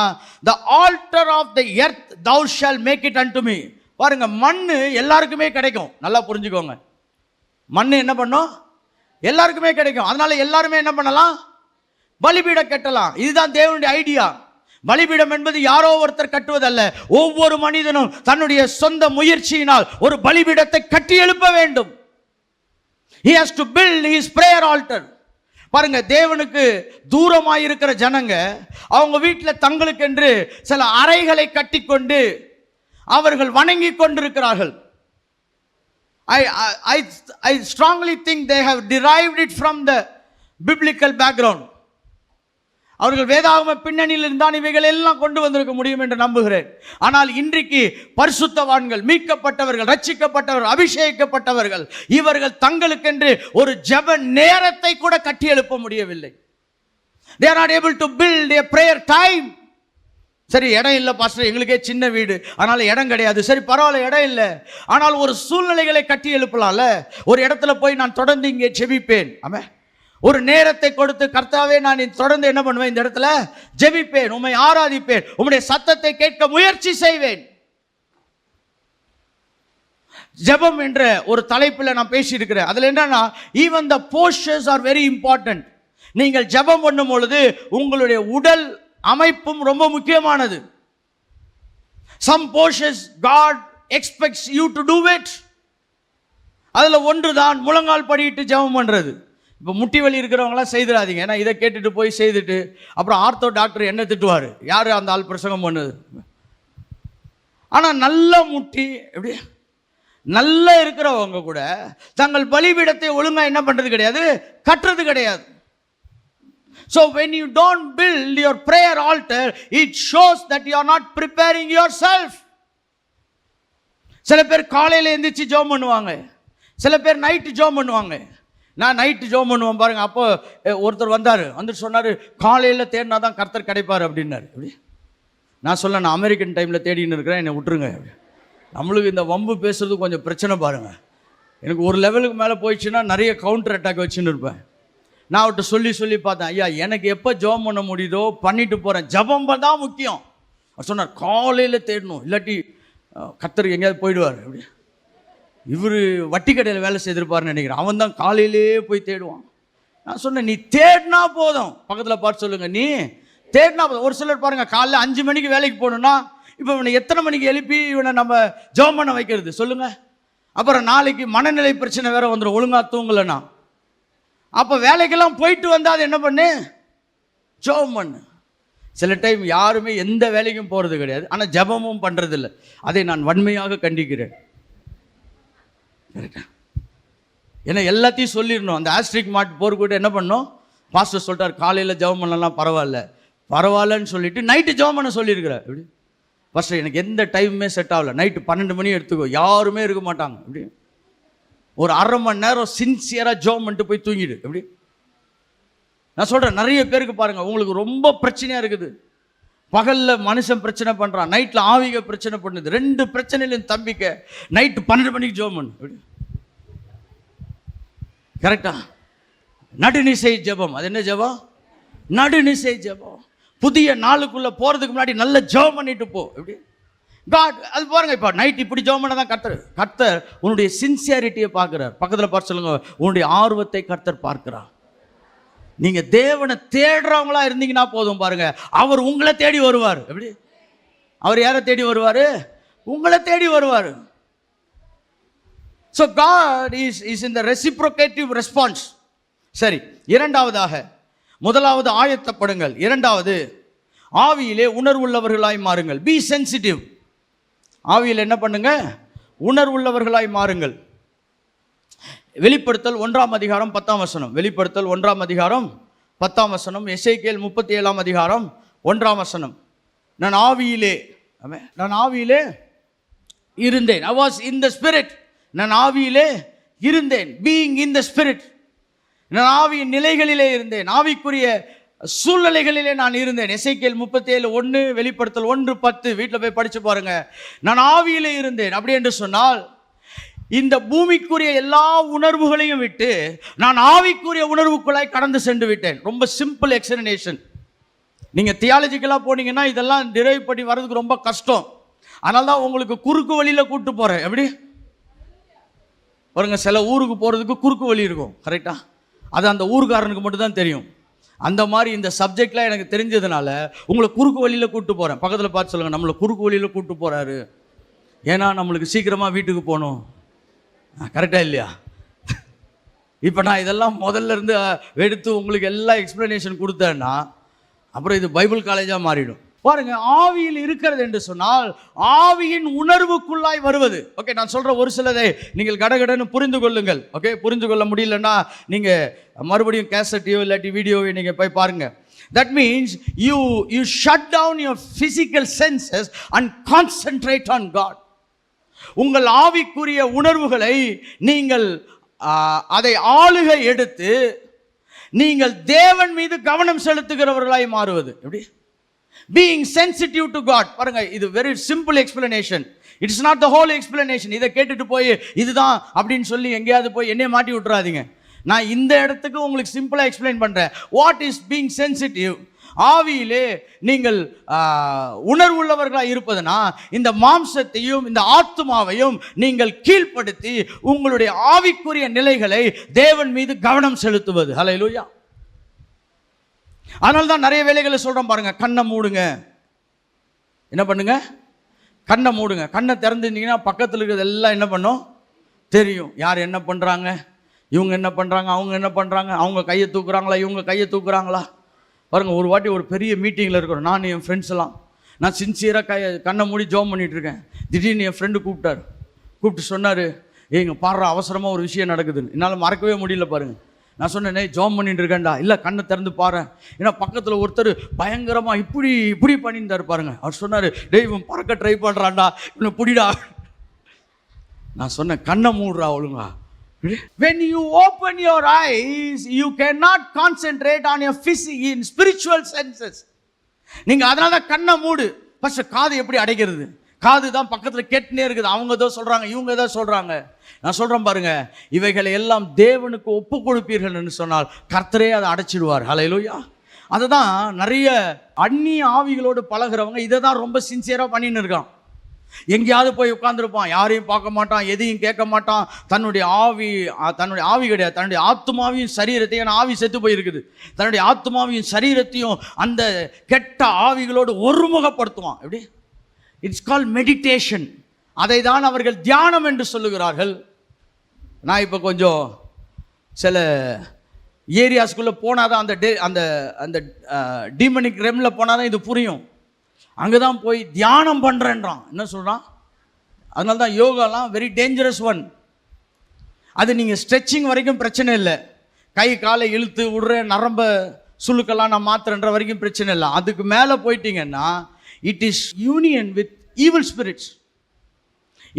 the altar of the earth thou shall make it unto me. பாருங்க, மண்ணு எல்லாருக்குமே கிடைக்கும், நல்லா புரிஞ்சுக்கோங்க. மண்ணு என்ன பண்ணும்? எல்லாருக்குமே கிடைக்கும். அதனால எல்லாருமே என்ன பண்ணலாம்? பலிபீடம் கட்டலாம். இதுதான் தேவனுடைய ஐடியா. பலிபீடம் என்பது யாரோ ஒருத்தர் கட்டுவதல்ல, ஒவ்வொரு மனிதனும் தன்னுடைய சொந்த முயற்சியினால் ஒரு பலிபீடத்தை கட்டி எழுப்ப வேண்டும். he has to build his prayer altar. பாருங்க, தேவனுக்கு தூரமாக இருக்கிற ஜனங்க அவங்க வீட்டில் தங்களுக்கென்று சில அறைகளை கட்டிக்கொண்டு அவர்கள் வணங்கி கொண்டிருக்கிறார்கள். I strongly think they have derived it from the biblical background. அவர்கள் வேதாகம பின்னணியில் இருந்தான் இவைகள் எல்லாம் கொண்டு வந்திருக்க முடியும் என்று நம்புகிறேன். ஆனால் இன்றைக்கு பரிசுத்தவான்கள், மீட்கப்பட்டவர்கள், ரட்சிக்கப்பட்டவர்கள், அபிஷேகிக்கப்பட்டவர்கள், இவர்கள் தங்களுக்கென்று ஒரு ஜெப நேரத்தை கூட கட்டி எழுப்ப முடியவில்லை. they are not able to build a prayer time. சரி, இடம் இல்லை பாஸ்டர், எங்களுக்கே சின்ன வீடு, அதனால இடம் கிடையாது. சரி பரவாயில்ல, இடம் இல்லை, ஆனால் ஒரு சூழ்நிலைகளை கட்டி எழுப்பலாம்ல. ஒரு இடத்துல போய் நான் தொடர்ந்து இங்கே ஜெபிப்பேன், ஆமே, ஒரு நேரத்தை கொடுத்து கர்த்தாவே நான் தொடர்ந்து என்ன பண்ணுவேன், இந்த இடத்துல ஜெபிப்பேன், உம்மை ஆராதிப்பேன், உம்முடைய சத்தத்தை கேட்க முயற்சி செய்வேன். ஜெபம் என்ற ஒரு தலைப்பில் நான் பேசி இருக்கிறேன். அதுல என்னன்னா even the posters are very important. நீங்கள் ஜெபம் பண்ணும் பொழுது உங்களுடைய உடல் அமைப்பும் ரொம்ப முக்கியமானது. some postures God expects you to do it. அதுல ஒன்று தான் முழங்கால் படியிட்டு ஜெபம் பண்றது. இப்போ முட்டி வலி இருக்கிறவங்களாம் செய்திடாதீங்க, ஏன்னா இதை கேட்டுட்டு போய் செய்துட்டு அப்புறம் ஆர்த்தோ டாக்டர் என்ன திட்டுவார், யார் அந்த ஆள் பிரசங்கம் பண்ணுது. ஆனால் நல்ல முட்டி எப்படி நல்லா இருக்கிறவங்க கூட தங்கள் பலிபீடத்தை ஒழுங்காக என்ன பண்ணுறது கிடையாது, கட்டுறது கிடையாது. So when you don't build your prayer altar, it shows that you are not preparing yourself. சில பேர் காலையில் எந்திரிச்சு ஜெபம் பண்ணுவாங்க, சில பேர் நைட்டு ஜெபம் பண்ணுவாங்க. நான் நைட்டு ஜெபம் பண்ணுவேன் பாருங்க. அப்போ ஒருத்தர் வந்துட்டு சொன்னார், காலையில் தேடினா தான் கர்த்தர் கிடைப்பார் அப்படின்னாரு. எப்படி? நான் சொல்ல, நான் அமெரிக்கன் டைமில் தேடின்னு இருக்கிறேன், என்னை விட்டுருங்க. நம்மளுக்கு இந்த வம்பு பேசுறது கொஞ்சம் பிரச்சனை பாருங்க. எனக்கு ஒரு லெவலுக்கு மேலே போயிடுச்சுன்னா நிறைய கவுண்டர் அட்டாக் வச்சுன்னு இருப்பேன். நான் அவர்கிட்ட சொல்லி பார்த்தேன், ஐயா எனக்கு எப்போ ஜெபம் பண்ண முடியுதோ பண்ணிட்டு போகிறேன், ஜெபம் தான் முக்கியம். அவர் சொன்னார், காலையில் தேடணும், இல்லாட்டி கர்த்தர் எங்கேயாவது போயிடுவார். அப்படி இவர் வட்டி கடையில் வேலை செய்திருப்பார்னு நினைக்கிறேன், அவன் தான் காலையிலே போய் தேடுவான். நான் சொன்னேன், நீ தேடினா போதும், பக்கத்தில் பார்த்து சொல்லுங்கள், நீ தேடினா போதும். ஒரு சிலர் பாருங்கள், காலையில் 5 மணிக்கு வேலைக்கு போகணுன்னா இப்போ இவனை எத்தனை மணிக்கு எழுப்பி இவனை நம்ம ஜெபம் பண்ண வைக்கிறது சொல்லுங்கள்? அப்புறம் நாளைக்கு மனநிலை பிரச்சனை வேறு வந்துடும், ஒழுங்காக தூங்கலைன்னா. அப்போ வேலைக்கெல்லாம் போயிட்டு வந்தால் அது என்ன பண்ணு, ஜெபம் பண்ணு. சில டைம் யாருமே எந்த வேலைக்கும் போகிறது கிடையாது, ஆனால் ஜெபமும் பண்ணுறதில்லை. அதை நான் வன்மையாக கண்டிக்கிறேன். ஏன்னா எல்லாத்தையும் சொல்லிடணும். அந்த ஆஸ்ட்ரிக் மார்ட் போர்க்கூட என்ன பண்ணோம், பாஸ்டர் சொல்லிட்டார் காலையில் ஜெபம் பண்ணலாம், பரவாயில்லன்னு சொல்லிட்டு நைட்டு ஜெபம் பண்ண சொல்லியிருக்கிறார். எப்படி ஃபஸ்ட்டு எனக்கு எந்த டைமுமே செட் ஆகல, நைட்டு 12 மணி எடுத்துக்கோ, யாருமே இருக்க மாட்டாங்க, எப்படி ஒரு அரை மணி நேரம் சின்சியராக ஜோம் பண்ணிட்டு போய் தூங்கிடு. எப்படி நான் சொல்கிறேன், நிறைய பேருக்கு பாருங்கள், உங்களுக்கு ரொம்ப பிரச்சனையாக இருக்குது. பகலில் மனுஷன் பிரச்சனை பண்ணுறான், நைட்டில் ஆவிக பிரச்சனை பண்ணுது. 2 பிரச்சனையிலும் தம்பிக்க நைட்டு 12 மணிக்கு ஜோம் பண்ணு. எப்படி கரெக்டா? நடுநிசை ஜெபம். அது என்ன ஜெபம்? நடுநிசை ஜெபம். புதிய நாளுக்குள்ளே போகிறதுக்கு முன்னாடி நல்ல ஜெபம் பண்ணிட்டு போ. எப்படி காட் அது பாருங்க, இப்போ நைட் இப்படி ஜெபம் பண்ண தான் கர்த்தர் உன்னுடைய சின்சியாரிட்டியை பார்க்குறார். பக்கத்தில் பார்த்து சொல்லுங்க, உன்னுடைய ஆர்வத்தை கர்த்தர் பார்க்கிறார். நீங்க தேவனை தேடுறவங்களா இருந்தீங்கன்னா போதும், பாருங்க அவர் உங்களை தேடி வருவார். எப்படி அவர் யாரை தேடி வருவார்? உங்களை தேடி வருவார். So God is in the reciprocative response. சரி, இரண்டாவதாக, முதலாவது ஆயத்தப்படுங்கள், இரண்டாவது ஆவியிலே உணர்வுள்ளவர்களாய் மாறுங்கள். B sensitive. ஆவியில் என்ன பண்ணுங்க? உணர்வுள்ளவர்களாய் மாறுங்கள். வெளிப்படுத்தல் 1ஆம் அதிகாரம் 10ஆம் வசனம். வெளிப்படுத்தல் 1ஆம் அதிகாரம் 10ஆம் வசனம். எசேக்கியேல் 37ஆம் அதிகாரம் 1ஆம் வசனம். நான் ஆவியிலே இருந்தேன். I was in the spirit. நான் ஆவியிலே இருந்தேன். being in the spirit. நான் ஆவியின் நிலைகளிலே இருந்தேன், ஆவிக்குரிய சூழ்நிலைகளிலே நான் இருந்தேன். எசேக்கியேல் 37:1, வெளிப்படுத்தல் 1:10 வீட்டில் போய் படிச்சு பாருங்க. நான் ஆவியிலே இருந்தேன். அப்படி என்று சொன்னால் இந்த பூமிக்குரிய எல்லா உணர்வுகளையும் விட்டு நான் ஆவிக்குரிய உணர்வுக்குள்ளாய் கடந்து சென்று விட்டேன். ரொம்ப சிம்பிள் எக்ஸ்பிளனேஷன். நீங்கள் தியாலஜிக்கலாக போனீங்கன்னா இதெல்லாம் டிரைவ் பண்ணி வர்றதுக்கு ரொம்ப கஷ்டம். அதனால தான் உங்களுக்கு குறுக்கு வழியில் கூப்பிட்டு போகிறேன். எப்படி பாருங்க, சில ஊருக்கு போகிறதுக்கு குறுக்கு வழி இருக்கும், கரெக்டாக? அது அந்த ஊருக்காரனுக்கு மட்டும்தான் தெரியும். அந்த மாதிரி இந்த சப்ஜெக்ட்லாம் எனக்கு தெரிஞ்சதுனால உங்களை குறுக்கு வழியில் கூப்பிட்டு போகிறேன். பக்கத்தில் பார்த்து சொல்லுங்கள், நம்மளை குறுக்கு வழியில் கூப்பிட்டு போகிறாரு. ஏன்னா நம்மளுக்கு சீக்கிரமாக வீட்டுக்கு போகணும். கரெக்டாக இல்லையா? இப்போ நான் இதெல்லாம் முதல்ல இருந்து எடுத்து உங்களுக்கு எல்லா எக்ஸ்பிளனேஷன் கொடுத்தேன்னா அப்புறம் இது பைபிள் காலேஜாக மாறிடும். பாருங்க, ஆவியில் இருக்கிறது என்று சொன்னால் ஆவியின் உணர்வுக்குள்ளாய் வருவது. ஓகே, நான் சொல்ற ஒரு சிலதை நீங்கள் கடகடன்னு புரிந்து கொள்ளுங்கள். ஓகே, புரிந்து கொள்ள முடியலன்னா நீங்க மறுபடியும் கேசட்டையோ இல்லாட்டி வீடியோவை நீங்க போய் பாருங்க. That means you shut down your physical senses and concentrate on God. உங்கள் ஆவிக்குரிய உணர்வுகளை நீங்கள் அதை ஆளுகை எடுத்து நீங்கள் தேவன் மீது கவனம் செலுத்துகிறவர்களாய் மாறுவது. எப்படி? being sensitive to God. பாருங்க, இது very simple explanation. It's not the whole explanation. இதை கேட்டுட்டு போய் இதுதான் அப்படின்னு சொல்லி எங்கேயாவது போய் என்னைய மாட்டி விட்டுறாதீங்க. நான் இந்த இடத்துக்கு உங்களுக்கு சிம்பிளா எக்ஸ்பிளைன் பண்றேன். What is being sensitive? ஆவியிலே நீங்கள் உணர்வுள்ளவர்களாக இருப்பதுனா இந்த மாம்சத்தையும் இந்த ஆத்துமாவையும் நீங்கள் கீழ்ப்படுத்தி உங்களுடைய ஆவிக்குரிய நிலைகளை தேவன் மீது கவனம் செலுத்துவது. ஹல்லேலூயா. அதனால தான் நிறைய வேலைகளை சொல்கிறோம் பாருங்க, கண்ணை மூடுங்க. என்ன பண்ணுங்க? கண்ணை மூடுங்க. கண்ணை திறந்துருந்தீங்கன்னா பக்கத்தில் இருக்கிறது எல்லாம் என்ன பண்ணும்? தெரியும். யார் என்ன பண்ணுறாங்க, இவங்க என்ன பண்ணுறாங்க, அவங்க என்ன பண்ணுறாங்க, அவங்க கையை தூக்குறாங்களா, இவங்க கையை தூக்குறாங்களா. பாருங்கள், ஒரு வாட்டி ஒரு பெரிய மீட்டிங்கில் இருக்கிறோம், நான் என் ஃப்ரெண்ட்ஸ் எல்லாம், நான் சின்சியராக கண்ணை மூடி ஜோம் பண்ணிகிட்ருக்கேன். திடீர்னு என் ஃப்ரெண்டு கூப்பிட்டு சொன்னார், ஏங்க பாடுற அவசரமாக ஒரு விஷயம் நடக்குதுன்னு. என்னால் மறக்கவே முடியல. பாருங்கள், நான் சொன்னேனே ஜோம் பண்ணிட்டு இருக்கேன்டா. இல்லை, கண்ணை திறந்து பாரு. ஏன்னா பக்கத்தில் ஒருத்தர் பயங்கரமாக இப்படி பண்ணியிருந்தார் பாருங்க. அவர் சொன்னார், டேய் இவன் பறக்க ட்ரை பண்ணுறான்டா, இவனை பிடிடா. நான் சொன்னேன், கண்ணை மூடுறா ஒழுங்கா. When you open your eyes, you cannot concentrate on your physical spiritual senses. நீங்க அதனால தான் கண்ணை மூடு. ஃபர்ஸ்ட் காது எப்படி அடைக்கிறது? காது தான் பக்கத்தில் கேட்டுனே இருக்குது. அவங்க ஏதோ சொல்றாங்க, இவங்க ஏதோ சொல்றாங்க. நான் சொல்றேன் பாருங்க, இவைகளை எல்லாம் தேவனுக்கு ஒப்பு கொடுப்பீர்கள் என்று சொன்னால் கர்த்தரே அதை அடைச்சிடுவார். ஹல்லேலூயா. அதுதான் நிறைய அந்நிய ஆவிகளோடு பழகிறவங்க இதை தான் ரொம்ப சின்சியராக பண்ணின்னு இருக்கான். எங்கேயாவது போய் உட்கார்ந்துருப்பான், யாரையும் பார்க்க மாட்டான், எதையும் கேட்க மாட்டான். தன்னுடைய ஆவி கிடையாது, தன்னுடைய ஆத்மாவையும் சரீரத்தையும், ஆவி செத்து போயிருக்குது, தன்னுடைய ஆத்மாவையும் சரீரத்தையும் அந்த கெட்ட ஆவிகளோடு ஒருமுகப்படுத்துவான். எப்படி? It's call meditation. அதை தான் அவர்கள் தியானம் என்று சொல்லுகிறார்கள். நான் இப்போ கொஞ்சம் சில ஏரியாஸ்குள்ளே போனால் தான் அந்த டீமனிக் ரெம்ல போனால் தான் இது புரியும். அங்கே தான் போய் தியானம் பண்ணுறேன்றான். என்ன சொல்கிறான்? அதனால தான் யோகாலாம் வெரி டேஞ்சரஸ் ஒன். அது நீங்கள் ஸ்ட்ரெச்சிங் வரைக்கும் பிரச்சனை இல்லை, கை காலை இழுத்து விடுற நரம்ப சுழுக்கெல்லாம் நான் மாத்திரன்ற வரைக்கும் பிரச்சனை இல்லை. அதுக்கு மேலே போயிட்டீங்கன்னா it is union with evil spirits.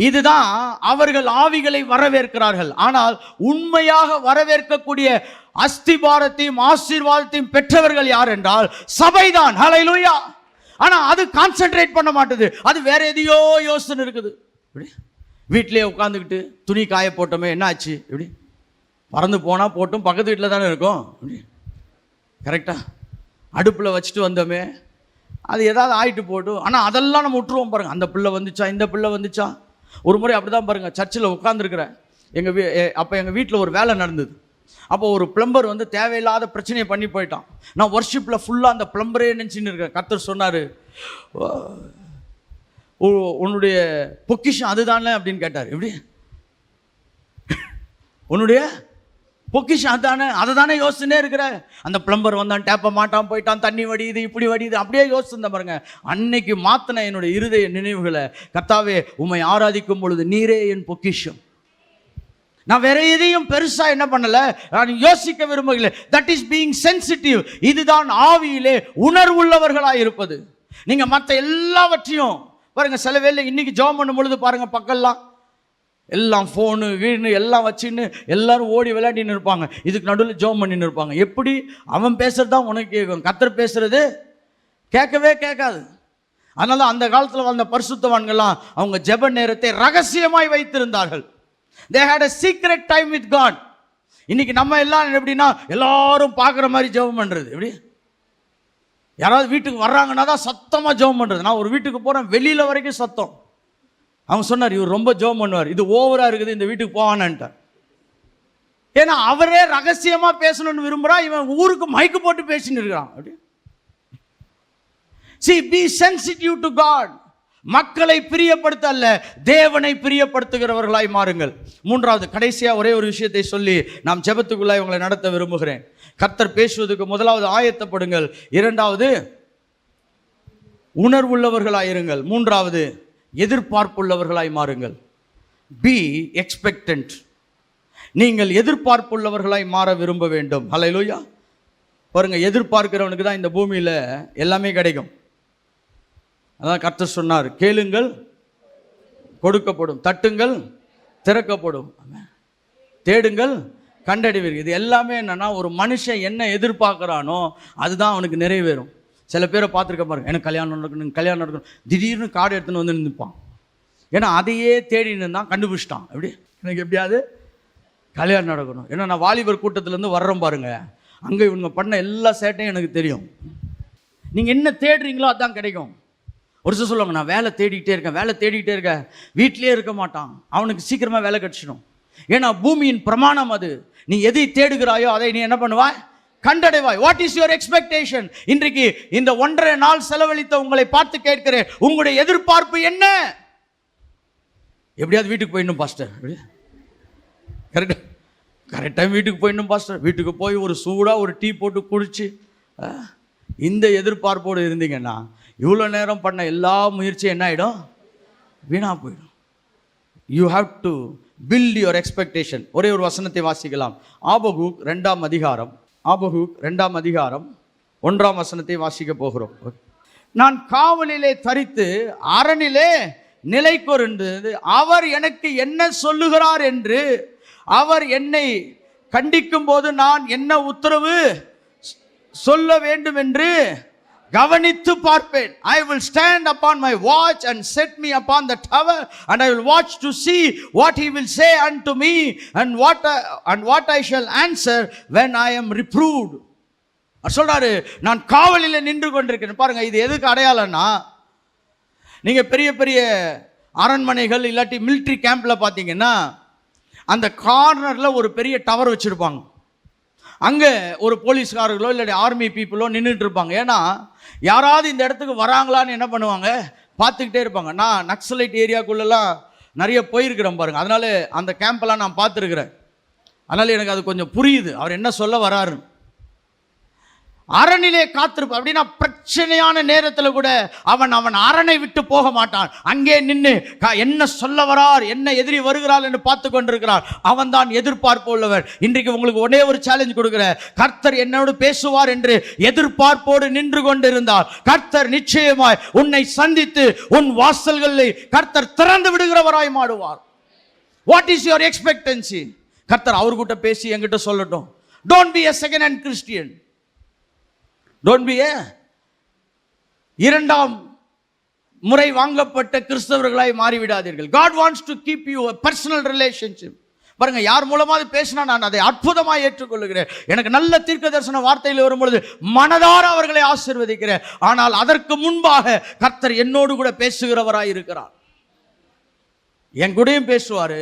இதுதான் அவர்கள் ஆவிகளை வரவேற்கிறார்கள். ஆனால் உண்மையாக வரவேற்கக்கூடிய அஸ்திபாரத்தையும் ஆசீர்வாதத்தையும் பெற்றவர்கள் யார் என்றால் சபைதான். ஹல்லேலூயா. ஆனா அது கான்சென்ட்ரேட் பண்ண மாட்டுது, அது வேற எதையோ யோசனை இருக்குது. வீட்டிலே உட்காந்துக்கிட்டு துணி காய போட்டோமே என்ன ஆச்சு, இப்படி பறந்து போனா போட்டும், பக்கத்து வீட்டில் தானே இருக்கும். கரெக்டா? அடுப்பில் வச்சுட்டு வந்தோமே, அது ஏதாவது ஆயிட்டு போட்டும். ஆனால் அதெல்லாம் நம்ம விட்டுருவோம் பாருங்க. அந்த பிள்ளை வந்துச்சா, இந்த பிள்ளை வந்துச்சா. ஒரு முறை அப்படி தான் பாருங்கள், சர்ச்சில் உட்காந்துருக்கிறேன். அப்போ எங்கள் வீட்டில் ஒரு வேலை நடந்தது. அப்போ ஒரு பிளம்பர் வந்து தேவையில்லாத பிரச்சனையை பண்ணி போயிட்டான். நான் ஒர்ஷிப்பில் ஃபுல்லாக அந்த பிளம்பரே நினச்சின்னு இருக்கேன். கர்த்தர் சொன்னார், உன்னுடைய பொக்கிஷம் அதுதானே அப்படின்னு கேட்டார். எப்படி? உன்னுடைய பொக்கிஷம் அதுதானே, அதை தானே யோசிச்சுனே இருக்கிற. அந்த பிளம்பர் வந்தான், டேப்பை மாட்டான் போயிட்டான், தண்ணி வடியுது, இப்படி வடியுது, அப்படியே யோசிச்சுருந்தேன் பாருங்க. அன்னைக்கு மாத்தின என்னுடைய இருதய நினைவுகளை, கர்த்தாவே உம்மை ஆராதிக்கும் பொழுது நீரே என் பொக்கிஷம். நான் வேற எதையும் பெருசா என்ன பண்ணல, நான் யோசிக்க விரும்பவில்லை. That is being sensitive. இதுதான் ஆவியிலே உணர்வுள்ளவர்களாக இருப்பது. நீங்க மற்ற எல்லாவற்றையும் பாருங்க. சில வேளை இன்னைக்கு ஜெபம் பண்ணும் பொழுது பாருங்க, பக்கம்லாம் எல்லாம் ஃபோனு வீடு எல்லாம் வச்சுன்னு எல்லாரும் ஓடி விளையாடின்னு இருப்பாங்க. இதுக்கு நடுவில் ஜெபம் பண்ணின்னு இருப்பாங்க. எப்படி? அவன் பேசுறது தான் உனக்கு கேட்கும், கர்த்தர் பேசுறது கேட்கவே கேட்காது. அதனால அந்த காலத்தில் வாழ்ந்த பரிசுத்தவான்கள்லாம் அவங்க ஜெப நேரத்தை ரகசியமாய் வைத்திருந்தார்கள். They had a secret time with God. இன்னைக்கு நம்ம எல்லாம் எப்படின்னா எல்லாரும் பார்க்குற மாதிரி ஜெபம் பண்ணுறது. எப்படி? யாராவது வீட்டுக்கு வர்றாங்கன்னா தான் சத்தமாக ஜெபம் பண்ணுறது. நான் ஒரு வீட்டுக்கு போகிறேன், வெளியில் வரைக்கும் சத்தம். அவங்க சொன்னார், இவர் ரொம்ப ஜெபம் பண்ணுவார், இது ஓவராக இருக்குது, இந்த வீட்டுக்கு போவானான்ட்டார். ஏன்னா அவரே ரகசியமாக பேசணும்னு விரும்புகிறான், இவன் ஊருக்கு மைக்கு போட்டு பேசின்னு இருக்கிறான். அப்படி See, be sensitive to God. மக்களை பிரியப்படுத்த அல்ல, தேவனை பிரியப்படுத்துகிறவர்களாய் மாறுங்கள். மூன்றாவது, கடைசியா ஒரே ஒரு விஷயத்தை சொல்லி நாம் ஜெபத்துக்குள்ளாய் உங்களை நடத்த விரும்புகிறேன். கர்த்தர் பேசுவதற்கு முதலாவது ஆயத்தப்படுங்கள், இரண்டாவது உணர்வுள்ளவர்களாய் இருங்கள், மூன்றாவது எதிர்பார்ப்புள்ளவர்களாய் மாறுங்கள். Be expectant. நீங்கள் எதிர்பார்ப்புள்ளவர்களாய் மாற விரும்ப வேண்டும். ஹல்லேலூயா. பாருங்க, எதிர்பார்க்கிறவனுக்கு தான் இந்த பூமியில் எல்லாமே கிடைக்கும். அதான் கர்த்தர் சொன்னார், கேளுங்கள் கொடுக்கப்படும், தட்டுங்கள் திறக்கப்படும், தேடுங்கள் கண்டடைவீர்கள். இது எல்லாமே என்னன்னா, ஒரு மனுஷன் என்ன எதிர்பார்க்குறானோ அதுதான் அவனுக்கு நிறைவேறும். சில பேரை பார்த்துருக்க பாருங்க, எனக்கு கல்யாணம் நடக்கணும், கல்யாணம் நடக்கணும், திடீர்னு கார்டு எடுத்துன்னு வந்து நின்றுப்பான். ஏன்னா அதையே தேடின்னு தான் கண்டுபிடிச்சிட்டான். எப்படி? எனக்கு எப்படியாவது கல்யாணம் நடக்கணும். ஏன்னா நான் வாலிபர் கூட்டத்திலேருந்து வர்றோம் பாருங்க, அங்கே இவங்க பண்ண எல்லா சேட்டையும் எனக்கு தெரியும். நீங்கள் என்ன தேடுறீங்களோ அதான் கிடைக்கும். ஒரு சில சொல்லுவாங்க, நான் வேலை தேடிக்கிட்டே இருக்கேன், வேலை தேடிக்கிட்டே இருக்கேன். வீட்டிலே இருக்க மாட்டான், அவனுக்கு சீக்கிரமாக வேலை கிடச்சிடும். ஏன்னா பூமியின் பிரமாணம் அது. நீ எதை தேடுகிறாயோ அதை நீ என்ன பண்ணுவாய்? கண்டடைவாய். What is your expectation? இன்றைக்கு இந்த 1.5 நாள் செலவழித்த உங்களை பார்த்து கேட்கிறேன், உங்களுடைய எதிர்பார்ப்பு என்ன? எப்படியாவது வீட்டுக்கு போயிடணும் பாஸ்டர். கரெக்டாக வீட்டுக்கு போயிடணும் பாஸ்டர். வீட்டுக்கு போய் ஒரு சூடாக ஒரு டீ போட்டு குடிச்சு இந்த எதிர்பார்ப்போடு இருந்தீங்கன்னா இவ்வளோ நேரம் பண்ண எல்லா முயற்சியும் என்ன ஆகிடும்? வீணாக போயிடும். You have to build your expectation. ஒரே ஒரு வசனத்தை வாசிக்கலாம். ஆபகூக் 2ஆம் அதிகாரம், ஆபகூக் 2ஆம் அதிகாரம் 1ஆம் வசனத்தை வாசிக்க போகிறோம். நான் காவலிலே தரித்து அரணிலே நிலை கொண்டு அவர் எனக்கு என்ன சொல்லுகிறார் என்று அவர் என்னை கண்டிக்கும் போது நான் என்ன உத்தரவு சொல்ல வேண்டும் என்று கவனித்து பார்ப்பேன். I will stand upon my watch and set me upon the tower, and I will watch to see what he will say unto me, and what I shall answer when I am reproved. சொல்றாரு, நான் காவலில் நின்று கொண்டிருக்கிறேன். பாருங்க, இது எதுக்கு அடையாளம்னா, நீங்க பெரிய பெரிய அரண்மனைகள் இல்லாட்டி மிலிட்ரி கேம்ப்ல பார்த்தீங்கன்னா அந்த கார்னரில் ஒரு பெரிய டவர் வச்சுருப்பாங்க. அங்கே ஒரு போலீஸ்காரர்களோ இல்லாட்டி ஆர்மி பீப்புளோ நின்றுட்டு இருப்பாங்க. ஏன்னா யாராவது இந்த இடத்துக்கு வராங்களான்னு என்ன பண்ணுவாங்க, பார்த்துக்கிட்டே இருப்பாங்க. நான் நக்சலைட் ஏரியாக்குள்ளெல்லாம் நிறைய போயிருக்கிறேன் பாருங்க, அதனால அந்த கேம்பெல்லாம் நான் பார்த்துருக்குறேன். அதனால எனக்கு அது கொஞ்சம் புரியுது அவர் என்ன சொல்ல வராரு. அரணிலே காத்திருப்பான். அப்படின்னா பிரச்சனையான நேரத்தில் கூட அவன் அரணை விட்டு போக மாட்டான். அங்கே நின்று என்ன சொல்ல வரார், என்ன எதிரி வருகிறார் என்று பார்த்து கொண்டிருக்கிறார். அவன் தான் எதிர்பார்ப்பு உள்ளவர். இன்றைக்கு உங்களுக்கு ஒரே ஒரு சேலஞ்ச் கொடுக்கிற, கர்த்தர் என்னோடு பேசுவார் என்று எதிர்பார்ப்போடு நின்று கொண்டிருந்தார், கர்த்தர் நிச்சயமாய் உன்னை சந்தித்து உன் வாசல்களை கர்த்தர் திறந்து விடுகிறவராய் மாடுவார். What is your expectancy? கர்த்தர் அவர்கிட்ட பேசி என்கிட்ட சொல்லட்டும். Don't be a second hand Christian. Don't be a இரண்டாம் முறை வாங்கப்பட்ட கிறிஸ்தவர்களாய் மாறிவிடாதீர்கள். God wants to keep you a personal relationship. பாருங்க, யார் மூலமாவது பேசினா நான் அதை அற்புதமாக ஏற்றுக்கொள்கிறேன். எனக்கு நல்ல தீர்க்க தரிசன வார்த்தையில் வரும்பொழுது மனதார அவர்களை ஆசீர்வதிக்கிறேன். ஆனால் அதற்கு முன்பாக கர்த்தர் என்னோடு கூட பேசுகிறவராய் இருக்கிறார். என் கூடயும் பேசுவார்.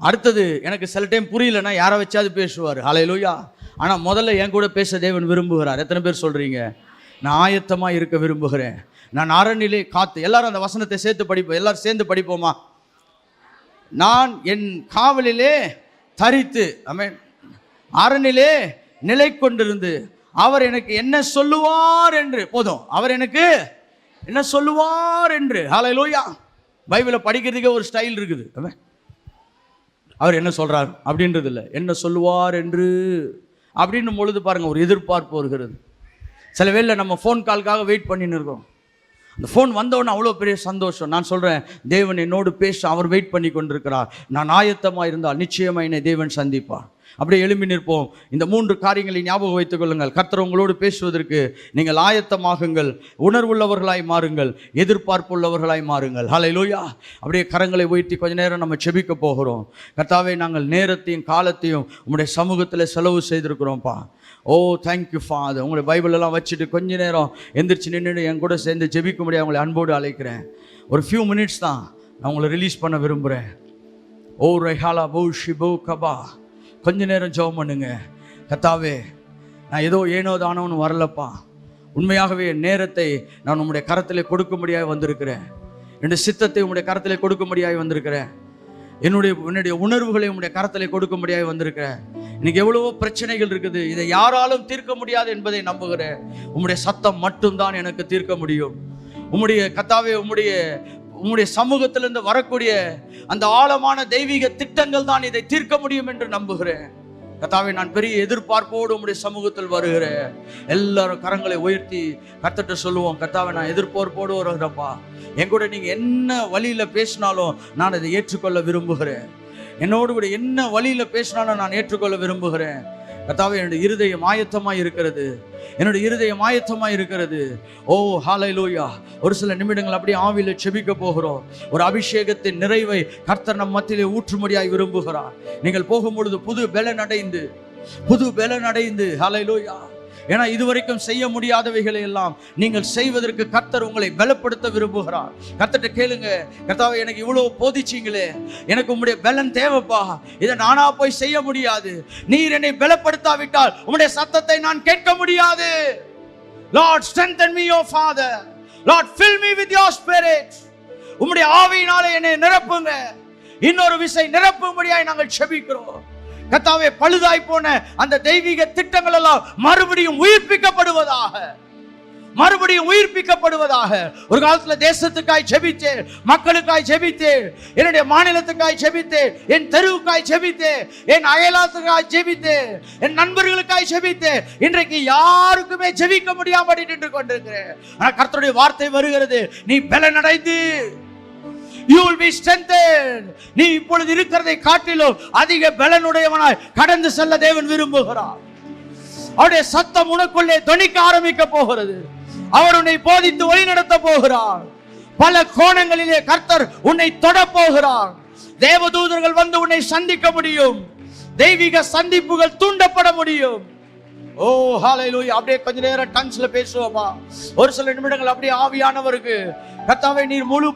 அடுத்தது எனக்கு சில டைம் புரியலன்னா யாரை வச்சாவது பேசுவார். ஹல்லேலூயா. ஆனால் முதல்ல என் கூட பேச தேவன் விரும்புகிறார். எத்தனை பேர் சொல்கிறீங்க? நான் ஆயத்தமாக இருக்க விரும்புகிறேன். நான் அரணிலே காத்து. எல்லாரும் அந்த வசனத்தை சேர்த்து படிப்போம். எல்லாரும் சேர்ந்து படிப்போமா? நான் என் காவலிலே தரித்து, ஆமென், அரணிலே நிலை கொண்டிருந்து அவர் எனக்கு என்ன சொல்லுவார் என்று. போதும், அவர் எனக்கு என்ன சொல்லுவார் என்று. ஹல்லேலூயா. பைபிளை படிக்கிறதுக்கே ஒரு ஸ்டைல் இருக்குது. ஆமென். அவர் என்ன சொல்றார் அப்படின்றது இல்லை, என்ன சொல்லுவார் என்று அப்படின்னும் பொழுது பாருங்க, ஒரு எதிர்பார்ப்பு வருகிறது. சில வேளை நம்ம ஃபோன் கால்காக வெயிட் பண்ணின்னு இருக்கோம். அந்த ஃபோன் வந்தவுடனே அவ்வளோ பெரிய சந்தோஷம். நான் சொல்கிறேன், தேவன் என்னோடு பேச அவர் வெயிட் பண்ணி கொண்டிருக்கிறார். நான் ஆயத்தமாக இருந்தால் நிச்சயமாக என்னை தேவன் சந்திப்பார். அப்படியே எழும்பி நிற்போம். இந்த 3 காரியங்களை ஞாபகம் வைத்துக் கொள்ளுங்கள். கர்த்தர் உங்களோடு பேசுவதற்கு நீங்கள் ஆயத்தமாகுங்கள், உணர்வுள்ளவர்களாய் மாறுங்கள், எதிர்பார்ப்புள்ளவர்களாய் மாறுங்கள். ஹல்லேலூயா. அப்படியே கரங்களை உயர்த்தி கொஞ்ச நேரம் நம்ம செபிக்க போகிறோம். கர்த்தாவே, நாங்கள் நேரத்தையும் காலத்தையும் உங்களுடைய சமூகத்தில் செலவு செய்திருக்கிறோம்ப்பா. ஓ தேங்க்யூ ஃபாதர். உங்களுடைய பைபிளெல்லாம் வச்சுட்டு கொஞ்ச நேரம் எந்திரிச்சு நின்று என் கூட சேர்ந்து ஜெபிக்க முடியாது. உங்களை அன்போடு அழைக்கிறேன். ஒரு ஃபியூ மினிட்ஸ் தான் நான் உங்களை ரிலீஸ் பண்ண விரும்புகிறேன். ஓ ரைஹாலா பௌ ஷிபோ கபா. கொஞ்ச நேரம் ஜெபம் பண்ணுங்க. கர்த்தாவே, நான் ஏதோ ஏனோ தானோன்னு வரலப்பா. உண்மையாகவே என் நேரத்தை நான் உங்களுடைய கரத்திலே கொடுக்கும்படியாக வந்திருக்கிறேன். என்னுடைய சித்தத்தை உங்களுடைய கரத்திலே கொடுக்கும்படியாக வந்திருக்கிறேன். என்னுடைய உணர்வுகளை உங்களுடைய கரத்திலே கொடுக்கும்படியாக வந்திருக்கிறேன். இன்னைக்கு எவ்வளவோ பிரச்சனைகள் இருக்குது, இதை யாராலும் தீர்க்க முடியாது என்பதை நம்புகிறேன். உம்முடைய சத்தம் மட்டும்தான் எனக்கு தீர்க்க முடியும். உம்முடைய கர்த்தாவே, உம்முடைய சமூகத்திலிருந்து வரக்கூடிய அந்த ஆழமான தெய்வீக திட்டங்கள் தான் இதை தீர்க்க முடியும் என்று நம்புகிறேன். கர்த்தாவே, நான் பெரிய எதிர்பார்ப்போடு உம்முடைய சமூகத்தில் வருகிறேன். எல்லாரும் கரங்களை உயர்த்தி கர்த்தர்ட்ட சொல்லுவோம், கர்த்தாவே, நான் எதிர்பார்ப்போடு வருகிறேன்ப்பா. என் கூட நீங்க என்ன வழியில பேசினாலும் நான் அதை ஏற்றுக்கொள்ள விரும்புகிறேன். என்னோடு கூட என்ன வழியில பேசினாலும் நான் ஏற்றுக்கொள்ள விரும்புகிறேன். கர்த்தாவே, என்னுடைய இருதயம் ஆயத்தமாய் இருக்கிறது. என்னுடைய இருதயம் ஆயத்தமாய் இருக்கிறது. ஓ ஹல்லேலூயா. ஒரு சில நிமிடங்கள் அப்படியே ஆவியில செபிக்க போகிறோம். ஒரு அபிஷேகத்தின் நிறைவை கர்த்தர் நம் மத்தியிலே ஊற்றும்படியாய் விரும்புகிறார். நீங்கள் போகும்பொழுது புது பலன் அடைந்து ஹல்லேலூயா. ஏன்னா இதுவரைக்கும் செய்ய முடியாதவைகளை எல்லாம் நீங்கள் செய்வதற்கு கர்த்தர் உங்களை பலப்படுத்த விரும்புகிறார். கர்த்தர்ட்ட கேளுங்க, கர்த்தாவே, எனக்கு இவ்வளவு போதிச்சீங்களே, எனக்கு உம்முடைய பலன் தேவைப்பா. இதை நானா போய் செய்ய முடியாது. நீர் என்னை பலப்படுத்தாவிட்டால் உம்முடைய சத்தத்தை நான் கேட்க முடியாது. Lord, strengthen me, O Father. Lord, fill me with your spirit. உம்முடைய ஆவியினாலே என்னை நிரப்புங்க. இன்னொரு விசை நிரப்பும்படியாய் நாங்கள் செபிக்கிறோம். கர்த்தாவே, பழுதாய் போன அந்த தெய்வீக திட்டங்கள் எல்லாம் மறுபடியும் உயிர்ப்பிக்கப்படுவதாக. ஒரு காலத்துல தேசத்துக்காய் ஜெபித்தேன், மக்களுக்காய் ஜெபித்தேன், என்னுடைய மாநிலத்துக்காய் ஜெபித்தேன், என் தெருவுக்காய் ஜெபித்தேன், என் அயலாத்துக்காய் ஜெபித்தேன், என் நண்பர்களுக்காய் ஜெபித்தேன். இன்றைக்கு யாருக்குமே ஜெபிக்க முடியாமல் நின்று கொண்டிருக்கிறேன். ஆனா கர்த்தருடைய வார்த்தை வருகிறது, நீ பலனடைந்து you will be strengthened. நீ இப்பொழுது இருக்கிறதை காட்டிலும் அதிக பலனுடையவனாய் கடந்து செல்ல தேவன் விரும்புகிறார். அவருடைய சத்தம் உனக்குள்ளே தொனிக்க ஆரம்பிக்க போகிறது. அவர் உன்னை போதித்து வழி நடத்த போகிறார். பல கோணங்களிலே கர்த்தர் உன்னை தொட போகிறார். தேவதூதர்கள் வந்து உன்னை சந்திக்க முடியும். தெய்வீக சந்திப்புகள் தூண்டப்பட முடியும். ஓ ஹல்லேலூயா. அப்படியே கொஞ்ச நேரம் டங்ஸ்ல பேசுவோமா? ஒரு சில நிமிடங்கள் அப்படியே ஆவியானவருக்கு, கர்த்தாவே, நீர் முழு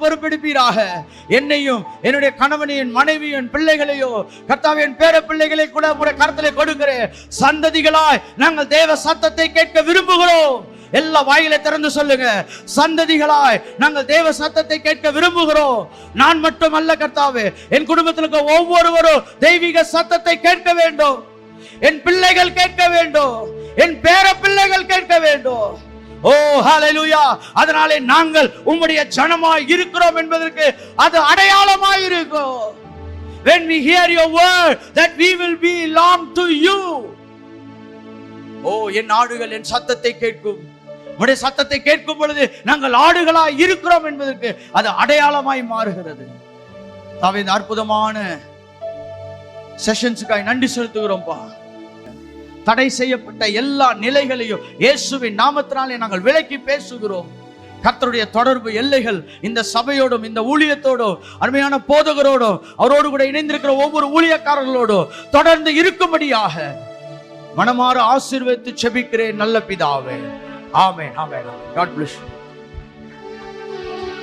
பொறுப்பெடுப்பீராக. என்னையும் என்னுடைய கணவனையும் மனைவியும் என் பிள்ளைகளையோ, கர்த்தாவே, என் பேர பிள்ளைகளை கூட உங்களுடைய கரத்திலே கொடுக்கிறேன். சந்ததிகளாய் நாங்கள் தேவ சத்தத்தை கேட்க விரும்புகிறோம். எல்லா வாயிலை திறந்து சொல்லுங்க, சந்ததிகளாய் நாங்கள் தேவ சத்தத்தை கேட்க விரும்புகிறோம். நான் மட்டுமல்ல கர்த்தாவே, என் குடும்பத்தில் இருக்க ஒவ்வொருவரும் தெய்வீக சத்தத்தை கேட்க வேண்டும். என் பிள்ளைகள் கேட்க வேண்டும், என் பேர பிள்ளைகள் கேட்க வேண்டும். ஓ ஹalleluya. அதனாலே நாங்கள் உம்முடைய ஜனமாய் இருக்கிறோம் என்பதற்கு அது அடையாளமாய் இருக்கும். When we hear your word, that we will belong to you. ஓ என் ஆடுகள் என் சத்தத்தை கேட்கும். உம்முடைய சத்தத்தை கேட்கும் பொழுது நாங்கள் ஆடுகளாய் இருக்கிறோம் என்பதற்கு அது அடையாளமாய் மாறுகிறது. தாவீது அற்புதமான செஷன்ஸ்க்காய் நன்றி செலுத்துகிறோம்ப்பா. தடை செய்யப்பட்ட எல்லா நிலைகளையும் இயேசுவின் நாமத்தினாலே நாங்கள் விலக்கி பேசுகிறோம். கர்த்தருடைய தொடர்பு எல்லைகள் இந்த சபையோடும் இந்த ஊழியத்தோடும் அருமையான போதகரோடும் அவரோடு கூட இணைந்திருக்கிற ஒவ்வொரு ஊழியக்காரர்களோடும் தொடர்ந்து இருக்கும்படியாக மனமாற ஆசீர்வதித்து செபிக்கிறேன் நல்ல பிதாவே. ஆமென். ஆமென். God bless you.